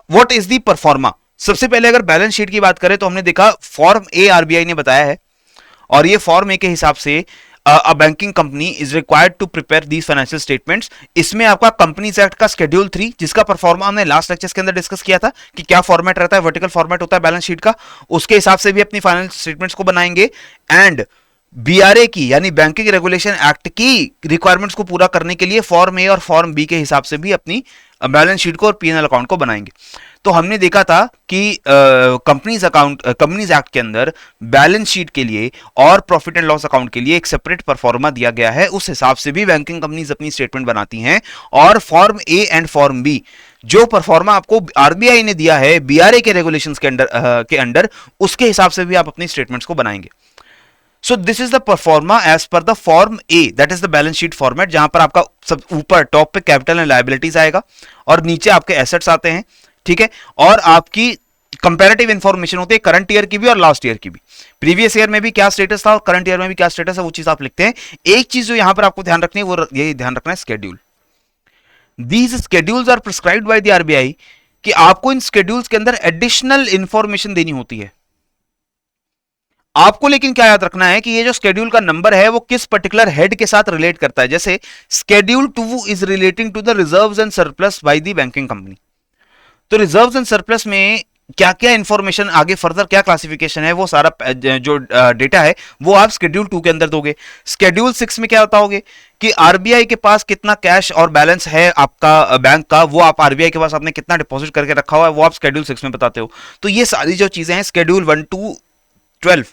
what is the pro forma. सबसे पहले अगर बैलेंस शीट की बात करें तो हमने देखा फॉर्म ए आरबीआई ने बताया है, और ये फॉर्म ए के हिसाब से a banking company is required to prepare these financial statements. इसमें आपका कंपनीज एक्ट का शेड्यूल 3 जिसका परफॉर्मा हमने लास्ट लेक्चर्स के अंदर डिस्कस किया था कि क्या फॉर्मेट रहता है, वर्टिकल फॉर्मेट होता है बैलेंस शीट का, उसके हिसाब से भी अपनी फाइनेंशियल स्टेटमेंट्स को बनाएंगे। एंड बीआरए की यानी बैंकिंग रेगुलेशन एक्ट की रिक्वायरमेंट्स को पूरा करने के लिए फॉर्म ए और फॉर्म बी के हिसाब से भी अपनी बैलेंस शीट को और पीएनएल अकाउंट को बनाएंगे। तो हमने देखा था कि कंपनीज एक्ट के अंदर बैलेंस शीट के लिए और प्रॉफिट एंड लॉस अकाउंट के लिए एक सेपरेट परफॉर्मा दिया गया है, उस हिसाब से भी बैंकिंग कंपनीज अपनी स्टेटमेंट बनाती हैं। और form A and form B जो परफॉर्मा आपको आरबीआई ने दिया है बीआरए के रेगुलेशंस के अंडर उसके हिसाब से भी आप अपनी स्टेटमेंट्स को बनाएंगे। So this is the performa as per the form A, that is the balance sheet format, जहां पर आपका सब ऊपर टॉप पे कैपिटल एंड लायबिलिटीज आएगा और नीचे आपके एसेट्स आते हैं, ठीक है। और आपकी कंपैरेटिव इंफॉर्मेशन होती है करंट ईयर की भी और लास्ट ईयर की भी, प्रीवियस ईयर में भी क्या स्टेटस था और करंट ईयर में भी क्या स्टेटस है वो चीज आप लिखते हैं। एक चीज जो यहां पर आपको ध्यान रखनी है वो ये ध्यान रखना है schedule. These schedules are prescribed by the RBI कि आपको इन स्केड्यूल्स के अंदर एडिशनल इंफॉर्मेशन देनी होती है आपको। लेकिन क्या याद रखना है कि ये जो स्केड्यूल का नंबर है वो किस पर्टिकुलर हेड के साथ रिलेट करता है। जैसे schedule 2 is relating to the reserves and surplus by the banking company, तो रिजर्व्स एंड सरप्लस में क्या क्या इंफॉर्मेशन आगे फर्दर क्या क्लासिफिकेशन है वो सारा जो डेटा है वो आप स्केड्यूल 2 के अंदर दोगे। स्केड्यूल 6 में क्या बताओगे कि आरबीआई के पास कितना कैश और बैलेंस है आपका बैंक का, वो आप आरबीआई के पास आपने कितना डिपॉजिट करके रखा हुआ है वो आप स्केड्यूल 6 में बताते हो। तो ये सारी जो चीजें हैं स्केड्यूल 1 टू 12,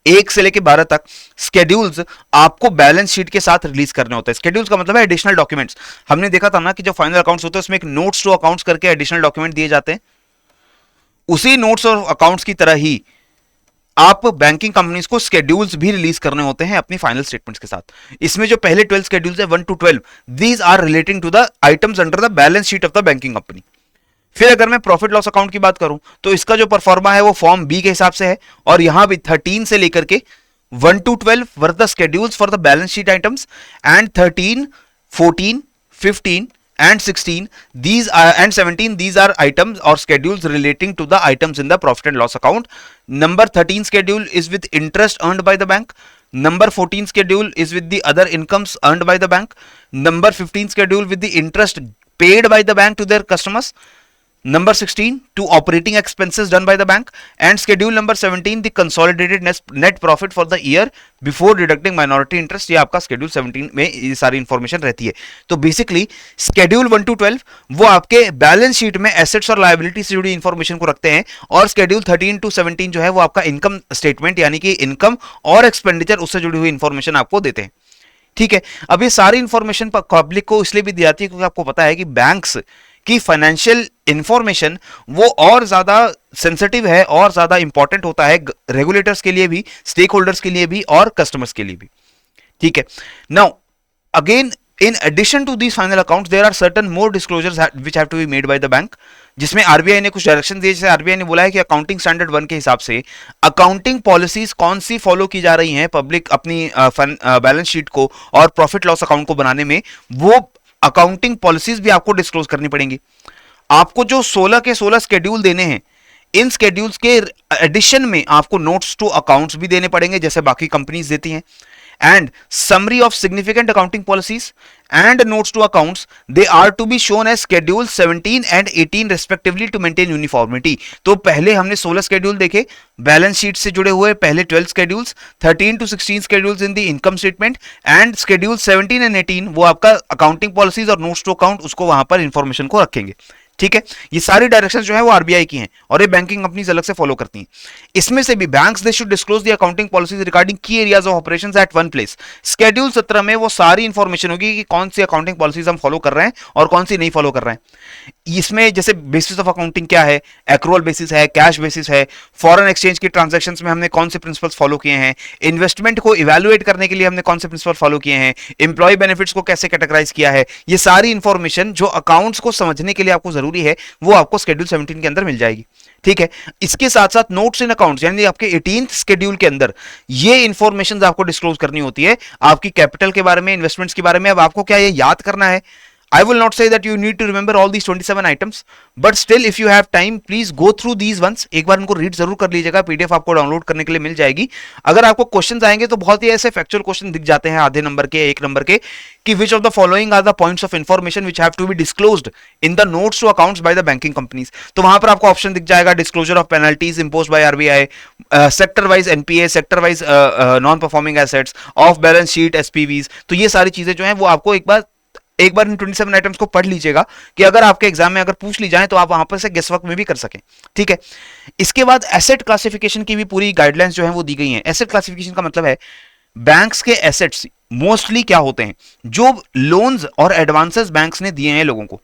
1 से लेके 12 तक स्केड्यूल्स आपको बैलेंस शीट के साथ रिलीज करने होते हैं। स्केड्यूल्स का मतलब है एडिशनल डॉक्यूमेंट्स। हमने देखा था ना कि जो फाइनल अकाउंट्स होते हैं उसमें एक नोट्स टू अकाउंट्स करके एडिशनल डॉक्यूमेंट दिए जाते हैं। उसी नोट्स और अकाउंट्स की तरह ही आप बैंकिंग कंपनीज को स्केड्यूल्स भी रिलीज करने होते हैं अपनी फाइनल स्टेटमेंट्स के साथ। इसमें जो पहले 12 स्केड्यूल्स है 1 to 12, these are relating to the items under the balance sheet of the banking company. फिर अगर मैं प्रॉफिट लॉस अकाउंट की बात करूं तो इसका जो परफॉर्मा है वो फॉर्म बी के हिसाब से है, और यहां भी 13 से लेकर के 1 to 12 were the schedules for the balance sheet items, and 13, 14, 15 and 16 these are and 17 these are items or schedules relating to the items in the profit and loss account. Number 13 schedule is with interest earned by the bank. Number 14 schedule is with the other incomes earned by the bank. Number 15 schedule with the interest paid by the bank to their customers. Number 16 to operating expenses done by the bank, and schedule number 17 the consolidated net profit for the year before deducting minority interest। ये आपका schedule 17 में ये सारी information रहती है। तो basically schedule 1 to 12 वो आपके बैलेंस शीट में एसेट्स और लायबिलिटी से जुड़ी इंफॉर्मेशन को रखते हैं, और schedule 13 to 17 जो है वो आपका इनकम स्टेटमेंट यानी कि इनकम और एक्सपेंडिचर उससे जुड़ी हुई इंफॉर्मेशन आपको देते हैं। ठीक है, अब ये सारी इंफॉर्मेशन पब्लिक को इसलिए भी दी जाती है क्योंकि आपको पता है कि बैंक्स की फाइनेंशियल इंफॉर्मेशन वो और ज्यादा सेंसिटिव है और ज्यादा इंपॉर्टेंट होता है रेगुलेटर्स के लिए भी, स्टेक होल्डर्स के लिए भी और कस्टमर्स के लिए भी। ठीक है, now again in addition to these final accounts there are certain more disclosures which have to be made by the bank, जिसमें आरबीआई ने कुछ डायरेक्शन दिए। जैसे आरबीआई ने बोला है कि अकाउंटिंग स्टैंडर्ड 1 के हिसाब से अकाउंटिंग पॉलिसीज कौन सी फॉलो की जा रही हैं पब्लिक अपनी बैलेंस शीट को और प्रॉफिट लॉस अकाउंट को बनाने में, वो अकाउंटिंग पॉलिसीज भी आपको डिस्क्लोज करनी पड़ेंगी। आपको जो 16 के 16 स्केड्यूल देने हैं, इन स्केड्यूल्स के एडिशन में आपको नोट्स टू अकाउंट्स भी देने पड़ेंगे जैसे बाकी कंपनीज देती हैं, and summary of significant accounting policies and notes to accounts, they are to be shown as schedule 17 and 18 respectively to maintain uniformity। तो पहले हमने 16 स्केड्यूल देखे बैलेंस शीट से जुड़े हुए, पहले 12 schedules, 13 to 16 schedules in the income statement, and schedule 17 and 18 वो आपका अकाउंटिंग पॉलिसीज और नोट्स टू अकाउंट उसको वहां पर इंफॉर्मेशन को रखेंगे। ठीक है, ये सारी डायरेक्शंस जो है वो आरबीआई की हैं और ये बैंकिंग कंपनीज अलग से फॉलो करती हैं। इसमें से भी banks they should disclose the accounting policies regarding key areas of operations at one place. Schedule 17 में वो सारी इंफॉर्मेशन होगी कि कौन सी अकाउंटिंग पॉलिसीज हम फॉलो कर रहे हैं और कौन सी नहीं फॉलो कर रहे हैं। इसमें जैसे बेसिस ऑफ अकाउंटिंग क्या है, एक्रूअल बेसिस है, कैश बेसिस है, फॉरेन एक्सचेंज की ट्रांजैक्शंस में हमने कौन से प्रिंसिपल्स फॉलो किए हैं, इन्वेस्टमेंट को इवैल्यूएट करने के लिए हमने कौन से प्रिंसिपल फॉलो किए हैं, एम्प्लॉय बेनिफिट्स को कैसे कैटेगराइज किया है, ये सारी इंफॉर्मेशन जो अकाउंट्स को समझने के लिए आपको जरूरी है वो आपको शेड्यूल 17 के अंदर मिल जाएगी। ठीक है, इसके साथ साथ नोट्स इन अकाउंट्स यानी आपके 18th शेड्यूल के अंदर ये इंफॉर्मेशन आपको डिस्क्लोज करनी होती है आपकी कैपिटल के बारे में, इन्वेस्टमेंट्स के बारे में। अब आपको क्या ये याद करना है? I will not say that you need to remember all these 27 items, but still if you have time, please go through these ones। एक बार इनको रीड जरूर कर लीजिएगा, पीडीएफ आपको डाउनलोड करने के लिए मिल जाएगी। अगर आपको क्वेश्चंस आएंगे तो बहुत ही ऐसे फैक्चुअल क्वेश्चन दिख जाते हैं आधे नंबर के, 1 नंबर के, कि which of the following are the points of information which have to be disclosed in the notes to accounts by the banking companies। तो वहां पर आपको ऑप्शन दिख जाएगा disclosure of penalties imposed by RBI, sector wise NPA, sector wise non performing assets, off balance sheet SPVs. तो ये सारी चीजें जो है वो आपको एक बार इन 27 आइटम्स को पढ़ लीजिएगा कि अगर आपके एग्जाम में अगर पूछ ली जाए तो आप वहां पर से गेस वर्क में भी कर सकें। ठीक है, इसके बाद एसेट क्लासिफिकेशन की भी पूरी गाइडलाइंस जो है वो दी गई हैं। एसेट क्लासिफिकेशन का मतलब है बैंक्स के एसेट्स मोस्टली क्या होते हैं, जो लोन्स और एडवांसेस बैंक्स ने दिए हैं लोगों को।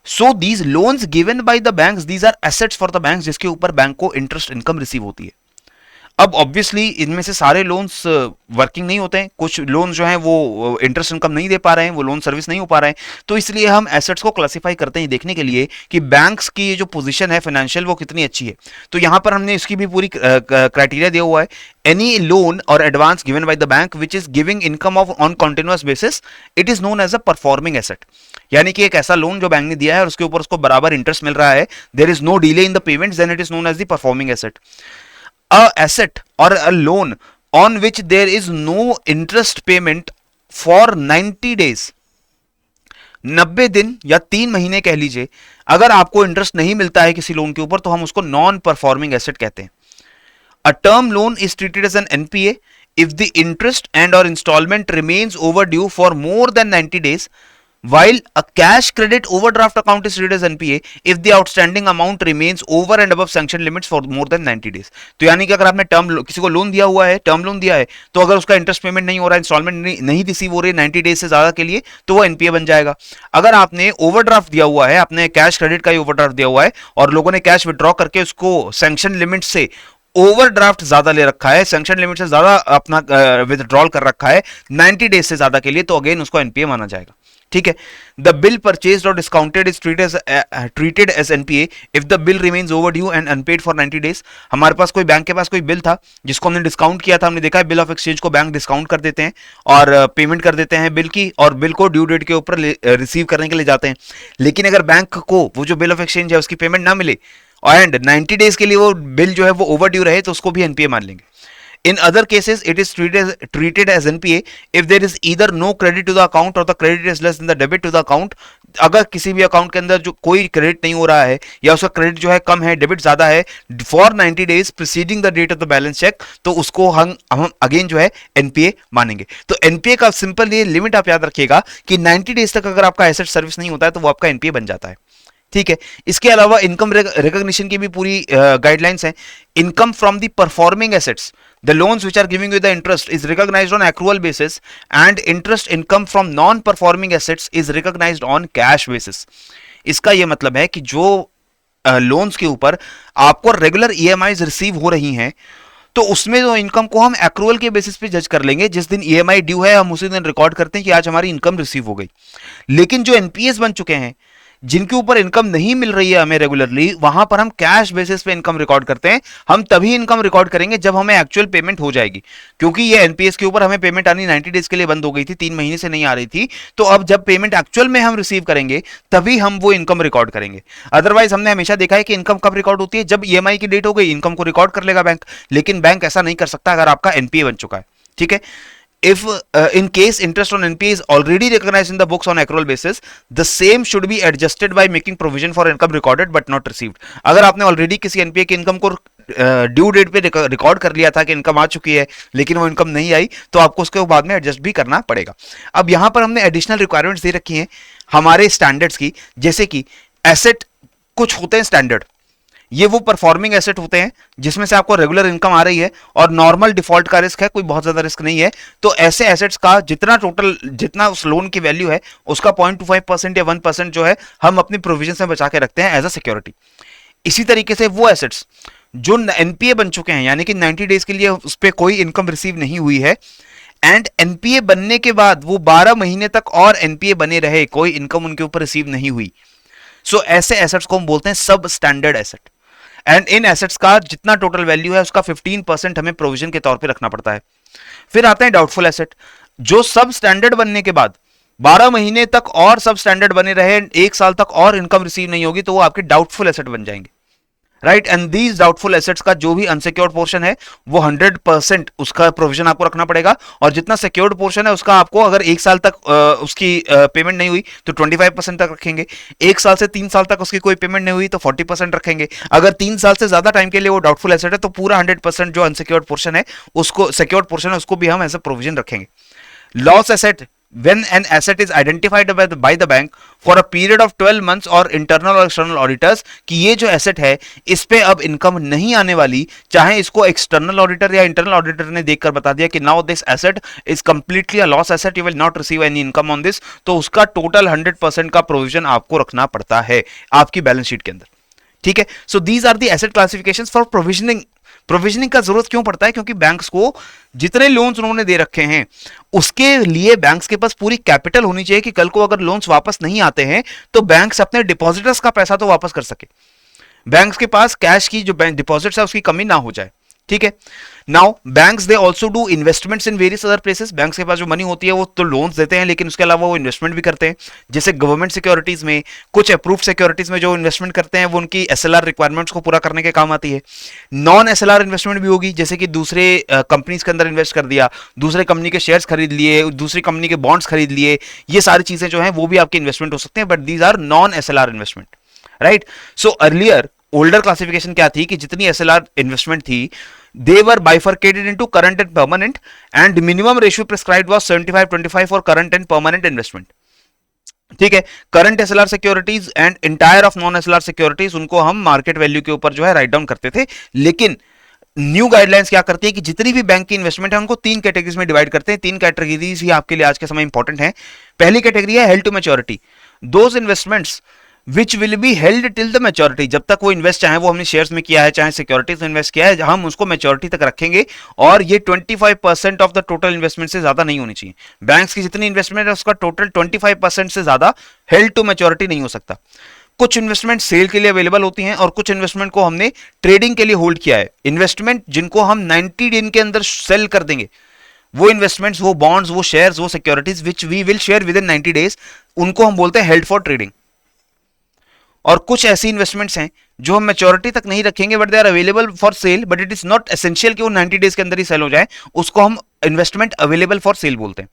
So these loans given by the banks, these are assets for the banks, जिसके ऊपर बैंक को इंटरेस्ट इनकम रिसीव होती है। अब ऑब्वियसली इनमें से सारे लोन्स वर्किंग नहीं होते हैं, कुछ लोन जो हैं वो इंटरेस्ट इनकम नहीं दे पा रहे हैं, वो लोन सर्विस नहीं हो पा रहे हैं, तो इसलिए हम एसेट्स को क्लासिफाई करते हैं देखने के लिए कि बैंक्स की ये जो पोजीशन है फाइनेंशियल वो कितनी अच्छी है। तो यहां पर हमने इसकी भी पूरी क्राइटेरिया दिया हुआ है। एनी लोन और advance given by the bank which is giving income of on continuous basis, it is known as a performing asset. यानी कि एक ऐसा लोन जो बैंक ने दिया है और उसके ऊपर उसको बराबर इंटरेस्ट मिल रहा है, there is no delay in the payments, then it is known as the performing asset. A asset or a loan on which there is no interest payment for 90 days, 90 दिन या 3 महीने कह लीजिए, अगर आपको इंटरेस्ट नहीं मिलता है किसी लोन के ऊपर तो हम उसको नॉन परफॉर्मिंग एसेट कहते हैं। A term loan is treated as an NPA if the interest and or installment remains overdue for more than 90 days, while a cash credit overdraft account is treated as NPA if the outstanding amount remains over and above sanction limits for more than 90 days। तो यानी कि अगर आपने किसी को loan दिया हुआ है, टर्म लोन दिया है, तो अगर उसका इंटरेस्ट पेमेंट नहीं हो रहा है, इंस्टॉलमेंट नहीं रिसीव हो रही है 90 डेज से ज्यादा के लिए, तो वो एनपीए बन जाएगा। अगर आपने ओवरड्राफ्ट दिया हुआ है, आपने कैश क्रेडिट का ही ओवरड्राफ्ट दिया हुआ है और लोगों ने कैश विड्रॉ करके उसको सैंक्शन लिमिट से ओवरड्राफ्ट ज्यादा ले रखा है, सैंक्शन लिमिट से ज्यादा अपना विथड्रॉल कर रखा है 90 डेज से ज्यादा के लिए, तो अगेन उसको एनपीए माना जाएगा। ठीक है। द बिल परचेज्ड और discounted is treated as NPA if the bill remains overdue and unpaid for 90 days. हमारे पास कोई बैंक के पास कोई बिल था जिसको हमने डिस्काउंट किया था, हमने देखा है बिल ऑफ एक्सचेंज को बैंक डिस्काउंट कर देते हैं और पेमेंट कर देते हैं बिल की, और बिल को ड्यू डेट के ऊपर रिसीव करने के लिए जाते हैं। लेकिन अगर बैंक को वो जो बिल ऑफ एक्सचेंज है उसकी पेमेंट ना मिले एंड 90 डेज के लिए वो बिल जो है वो ओवरड्यू रहे, तो उसको भी एनपीए मान लेंगे। In other cases, it is treated as NPA if there is either no credit to the account or the credit is less than the debit to the account। अगर किसी भी अकाउंट के अंदर जो कोई क्रेडिट नहीं हो रहा है या उसका क्रेडिट जो है कम है, डेबिट ज्यादा है, for 90 days preceding the date of the balance check, तो उसको हम अगेन जो है एनपीए मानेंगे। तो एनपीए का सिंपल ये लिमिट आप याद रखिएगा कि 90 डेज तक अगर आपका एसेट सर्विस नहीं होता है तो वो आपका एनपीए बन जाता है। ठीक है। इसके अलावा इनकम रिकॉग्निशन की भी पूरी गाइडलाइंस है। Income from the performing assets, the loans which are giving you the interest is recognised on accrual basis and interest income from non performing assets is recognised on cash basis. इसका यह मतलब है कि जो loans के ऊपर आपको regular EMIs receive हो रही हैं, तो उसमें जो इनकम को हम एक्रूअल के बेसिस पे जज कर लेंगे। जिस दिन ईएमआई ड्यू है हम उसी दिन रिकॉर्ड करते हैं कि आज हमारी इनकम रिसीव हो गई। लेकिन जो एनपीएस बन चुके हैं, जिनके ऊपर इनकम नहीं मिल रही है हमें रेगुलरली, वहां पर हम कैश बेसिस पे इनकम रिकॉर्ड करते हैं। हम तभी इनकम रिकॉर्ड करेंगे जब हमें एक्चुअल पेमेंट हो जाएगी, क्योंकि ये एनपीएस के ऊपर हमें पेमेंट आनी 90 डेज के लिए बंद हो गई थी, 3 महीने से नहीं आ रही थी। तो अब जब पेमेंट एक्चुअल में हम रिसीव करेंगे तभी हम वो इनकम रिकॉर्ड करेंगे। अदरवाइज हमने हमेशा देखा है कि इनकम कब रिकॉर्ड होती है, जब ईएमआई की डेट हो गई इनकम को रिकॉर्ड कर लेगा बैंक, लेकिन बैंक ऐसा नहीं कर सकता अगर आपका एनपीए बन चुका है। ठीक है। If in case interest on NPA is already recognized in the books on accrual basis, the same should be adjusted by making provision for income recorded but not received। अगर आपने ऑलरेडी किसी NPA की income को due date पे record कर लिया था कि इनकम आ चुकी है लेकिन वो इनकम नहीं आई, तो आपको उसके बाद में एडजस्ट भी करना पड़ेगा। अब यहां पर हमने एडिशनल रिक्वायरमेंट्स दे रखी हैं हमारे स्टैंडर्ड्स की, जैसे कि एसेट कुछ होते हैं स्टैंडर्ड, ये वो परफॉर्मिंग एसेट होते हैं जिसमें से आपको रेगुलर इनकम आ रही है और नॉर्मल डिफॉल्ट का रिस्क है, कोई बहुत ज्यादा रिस्क नहीं है। तो ऐसे एसेट्स का जितना उस लोन की वैल्यू है उसका 0.25% या 1% जो है हम अपनी प्रोविजन में बचा के रखते हैं एज अ सिक्योरिटी। इसी तरीके से वो एसेट्स जो एनपीए बन चुके हैं, यानी कि 90 डेज के लिए उस पर कोई इनकम रिसीव नहीं हुई है एंड एनपीए बनने के बाद वो 12 महीने तक और एनपीए बने रहे, कोई इनकम उनके ऊपर रिसीव नहीं हुई, सो ऐसे एसेट्स को हम बोलते हैं सब standard asset. And in assets का जितना टोटल वैल्यू है उसका 15% हमें प्रोविजन के तौर पे रखना पड़ता है। फिर आते हैं डाउटफुल एसेट, जो सब स्टैंडर्ड बनने के बाद 12 महीने तक और सब स्टैंडर्ड बने रहे, 1 साल तक और इनकम रिसीव नहीं होगी, तो वो आपके डाउटफुल एसेट बन जाएंगे। Right. And these doubtful assets का जो भी अनसिक्योर्ड पोर्शन है वो 100% उसका प्रोविजन आपको रखना पड़ेगा, और जितना सिक्योर्ड पोर्शन है उसका आपको अगर 1 साल तक उसकी पेमेंट नहीं हुई तो 25% तक रखेंगे, 1 साल से 3 साल तक उसकी कोई पेमेंट नहीं हुई तो 40% रखेंगे। अगर 3 साल से ज्यादा टाइम के लिए वो डाउटफुल एसेट है तो पूरा 100% जो अनसिक्योर्ड पोर्शन है उसको, सिक्योर्ड पोर्शन है उसको भी हम एज अ प्रोविजन रखेंगे। Loss asset, when an asset is identified by the bank for a period of 12 months or internal or external auditors, कि ये जो एसेट है इस पे अब इनकम नहीं आने वाली, चाहे इसको एक्सटर्नल ऑडिटर या इंटरनल ऑडिटर ने देखकर बता दिया कि now this asset is completely a loss asset, you will not receive any income on this, तो उसका टोटल 100% का प्रोविजन आपको रखना पड़ता है आपकी बैलेंस शीट के अंदर। ठीक है। So these are the asset classifications for provisioning. Provisioning का जरूरत क्यों पड़ता है? क्योंकि बैंक्स को जितने लोन्स उन्होंने दे रखे हैं उसके लिए बैंक्स के पास पूरी कैपिटल होनी चाहिए कि कल को अगर लोन्स वापस नहीं आते हैं तो बैंक्स अपने डिपॉजिटर्स का पैसा तो वापस कर सके, बैंक्स के पास कैश की जो बैंक डिपॉजिट्स है उसकी कमी ना हो जाए। ठीक है। Now banks they also do investments in various other places. Banks के पास जो मनी होती है वो तो लोन्स देते हैं, लेकिन उसके अलावा वो इन्वेस्टमेंट भी करते हैं, जैसे गवर्नमेंट सिक्योरिटीज में, कुछ अप्रूव्ड सिक्योरिटीज में जो इन्वेस्टमेंट करते हैं वो उनकी एसएलआर रिक्वायरमेंट्स को पूरा करने के काम आती है। नॉन एसएलआर इन्वेस्टमेंट भी होगी, जैसे कि दूसरे कंपनीज के अंदर इन्वेस्ट कर दिया, दूसरे कंपनी के शेयर्स खरीद लिए, दूसरी कंपनी के बॉन्ड्स खरीद लिए, ये सारी चीजें जो है वो भी आपके इन्वेस्टमेंट हो सकते हैं, but these are non SLR investment, right. So earlier older classification क्या थी कि जितनी एसएलआर इन्वेस्टमेंट थी, they were bifurcated into current and permanent, and minimum ratio prescribed was 75-25 for current and permanent investment. ठीक है। Current SLR securities and entire of non SLR securities, उनको हम market value के ऊपर जो है राइट डाउन करते थे, लेकिन न्यू गाइडलाइंस क्या करती है कि जितनी भी बैंक की इन्वेस्टमेंट है उनको तीन कैटेगरीज में डिवाइड करते हैं। तीन कैटेगरीज ही आपके लिए आज के समय इंपॉर्टेंट है। पहली कैटेगरी है held to maturity, those investments which will be held till the maturity. जब तक वो इन्वेस्ट, चाहे वो हमने शेयर्स में किया है चाहे सिक्योरिटीज में इन्वेस्ट किया है, हम उसको मैच्योरिटी तक रखेंगे, और ये 25% ऑफ द टोटल इन्वेस्टमेंट से ज्यादा नहीं होनी चाहिए। बैंक्स की जितनी इन्वेस्टमेंट है उसका टोटल 25% से ज्यादा हेल्ड टू मैच्योरिटी नहीं हो सकता। कुछ इन्वेस्टमेंट सेल के लिए अवेलेबल होती हैं और कुछ इन्वेस्टमेंट को हमने ट्रेडिंग के लिए होल्ड किया है। इन्वेस्टमेंट जिनको हम 90 दिन के अंदर सेल कर देंगे, वो इन्वेस्टमेंट्स, वो बॉन्ड्स, वो शेयर्स, वो securities which we will share within 90 days, उनको हम बोलते हैं हेल्ड फॉर ट्रेडिंग। और कुछ ऐसी इन्वेस्टमेंट्स हैं जो हम मैच्योरिटी तक नहीं रखेंगे, but they are available for sale, but it is not essential कि वो 90 डेज के अंदर ही सेल हो जाए, उसको हम इन्वेस्टमेंट अवेलेबल फॉर सेल बोलते हैं,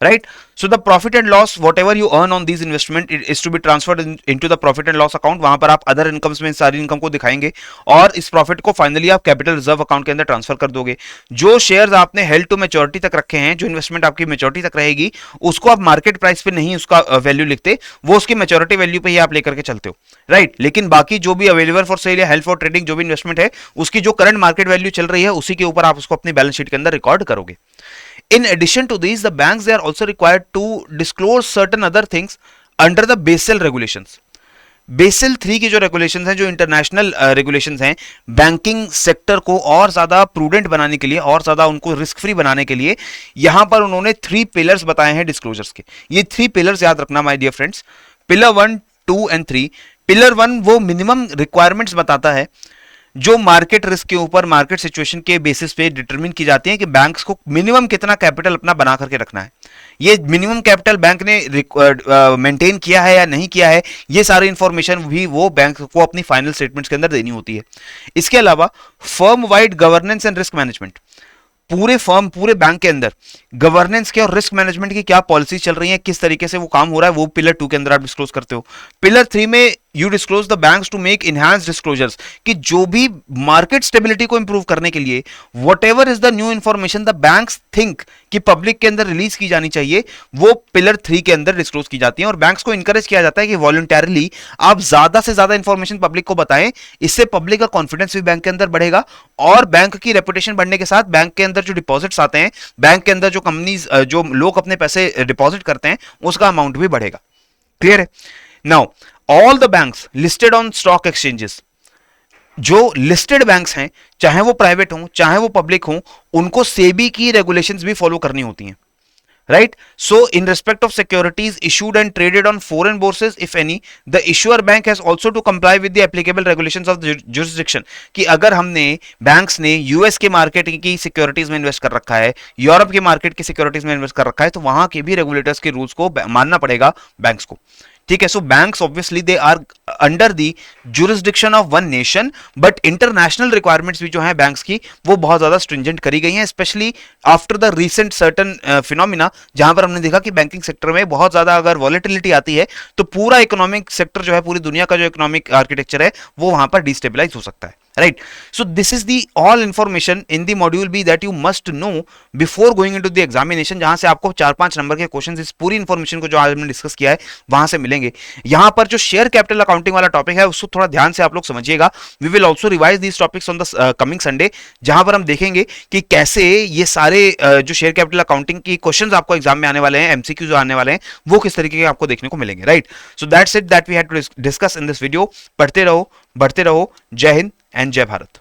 right? So the profit and loss, whatever you earn on these investment, it is to be transferred into the profit and loss account. वहां पर आप अदर इनकम्स में सारी इनकम को दिखाएंगे और इस प्रॉफिट को फाइनली आप कैपिटल रिजर्व अकाउंट के अंदर ट्रांसफर कर दोगे। जो शेयर्स आपने हेल्ड टू मैच्योरिटी तक रखे हैं, जो इन्वेस्टमेंट आपकी मैच्योरिटी तक रहेगी, उसको आप मार्केट प्राइस पे नहीं उसका वैल्यू लिखते, वो उसकी मैच्योरिटी वैल्यू पे ही आप लेकर के चलते हो, राइट। लेकिन बाकी जो भी अवेलेबल फॉर सेल या हेल्ड फॉर ट्रेडिंग जो भी इन्वेस्टमेंट है, उसकी जो करंट मार्केट वैल्यू चल रही है उसी के ऊपर आप उसको अपनी बैलेंस शीट के अंदर रिकॉर्ड करोगे। In addition to these, the banks, they are also required to disclose certain other things under the Basel regulations. Basel 3 की जो रेगुलेशंस हैं, जो इंटरनेशनल रेगुलेशंस हैं, बैंकिंग सेक्टर को और ज्यादा प्रूडेंट बनाने के लिए, और ज्यादा उनको रिस्क फ्री बनाने के लिए, यहां पर उन्होंने 3 पिलर्स बताए हैं डिस्क्लोजर्स के। ये 3 पिलर्स याद रखना my dear friends, pillar 1, 2 and 3। Pillar 1 वो मिनिमम रिक्वायरमेंट्स बताता है जो मार्केट रिस्क के ऊपर, मार्केट सिचुएशन के बेसिस पे डिटरमिन की जाती है कि बैंक्स को मिनिमम कितना कैपिटल अपना बना करके रखना है। ये मिनिमम कैपिटल बैंक ने मेंटेन किया है या नहीं किया है, ये सारी इंफॉर्मेशन भी वो बैंक को अपनी फाइनल स्टेटमेंट्स के अंदर देनी होती है। इसके अलावा firm wide governance and risk management, पूरे फर्म, पूरे बैंक के अंदर गवर्नेंस के और रिस्क मैनेजमेंट की क्या पॉलिसी चल रही है, किस तरीके से वो काम हो रहा है, वो पिलर 2 के अंदर आप डिस्क्लोज करते हो। पिलर 3 में you disclose the banks to make enhanced disclosures, कि जो भी मार्केट स्टेबिलिटी को इंप्रूव करने के लिए what ever is the new information the banks think कि पब्लिक के अंदर रिलीज की जानी चाहिए, वो पिलर 3 के अंदर डिस्क्लोज की जाती है। और बैंक्स को इंकरेज किया जाता है कि वॉलंटरली आप ज्यादा से ज्यादा इंफॉर्मेशन पब्लिक को बताएं, इससे पब्लिक का कॉन्फिडेंस भी बैंक के अंदर बढ़ेगा और बैंक की रेपुटेशन बढ़ने के साथ बैंक के अंदर जो डिपॉजिट्स आते हैं, बैंक के अंदर जो कंपनीज, जो लोग अपने पैसे डिपॉजिट करते हैं, उसका अमाउंट भी बढ़ेगा। क्लियर है? Now all the banks listed on stock exchanges, जो लिस्टेड बैंक्स हैं, चाहे वो प्राइवेट हों चाहे वो पब्लिक हों, उनको सेबी की रेगुलेशंस भी फॉलो करनी होती हैं, right? So in respect of securities issued and traded on foreign bourses, if any, the issuer bank has also to comply with the applicable regulations of the jurisdiction. कि अगर हमने बैंक्स ने US के market की securities में invest कर रखा है, यूरोप के मार्केट की सिक्योरिटीज में इन्वेस्ट कर रखा है, तो वहां के भी रेगुलेटर्स के रूल्स को मानना पड़ेगा बैंक्स को। ठीक है। So banks obviously they are under the jurisdiction of one nation, but international requirements भी जो है बैंक्स की वो बहुत ज्यादा स्ट्रिंजेंट करी गई हैं, specially after the recent certain phenomena, जहां पर हमने देखा कि बैंकिंग सेक्टर में बहुत ज्यादा अगर वॉलेटिलिटी आती है तो पूरा इकोनॉमिक सेक्टर जो है, पूरी दुनिया का जो इकोनॉमिक आर्किटेक्चर है, वो वहां पर डिस्टेबलाइज हो सकता है, right? So this is the all information in the module B that you must know before going into the examination, जहां से आपको 4-5 नंबर के क्वेश्चंस इस पूरी इंफॉर्मेशन को जो आज हमने डिस्कस किया है वहां से मिलेंगे। यहां पर जो शेयर कैपिटल अकाउंटिंग वाला टॉपिक है उसको थोड़ा ध्यान से आप लोग समझिएगा। We will also revise these topics on the coming Sunday, जहां पर हम देखेंगे कि कैसे ये सारे जो शेयर कैपिटल अकाउंटिंग की क्वेश्चंस आपको एग्जाम में आने वाले हैं, एमसीक्यू जो आने वाले हैं, वो किस तरीके के आपको देखने को मिलेंगे, right? So that's it that we had to discuss in this video. पढ़ते रहो, बढ़ते रहो। जय हिंद एंड जय भारत।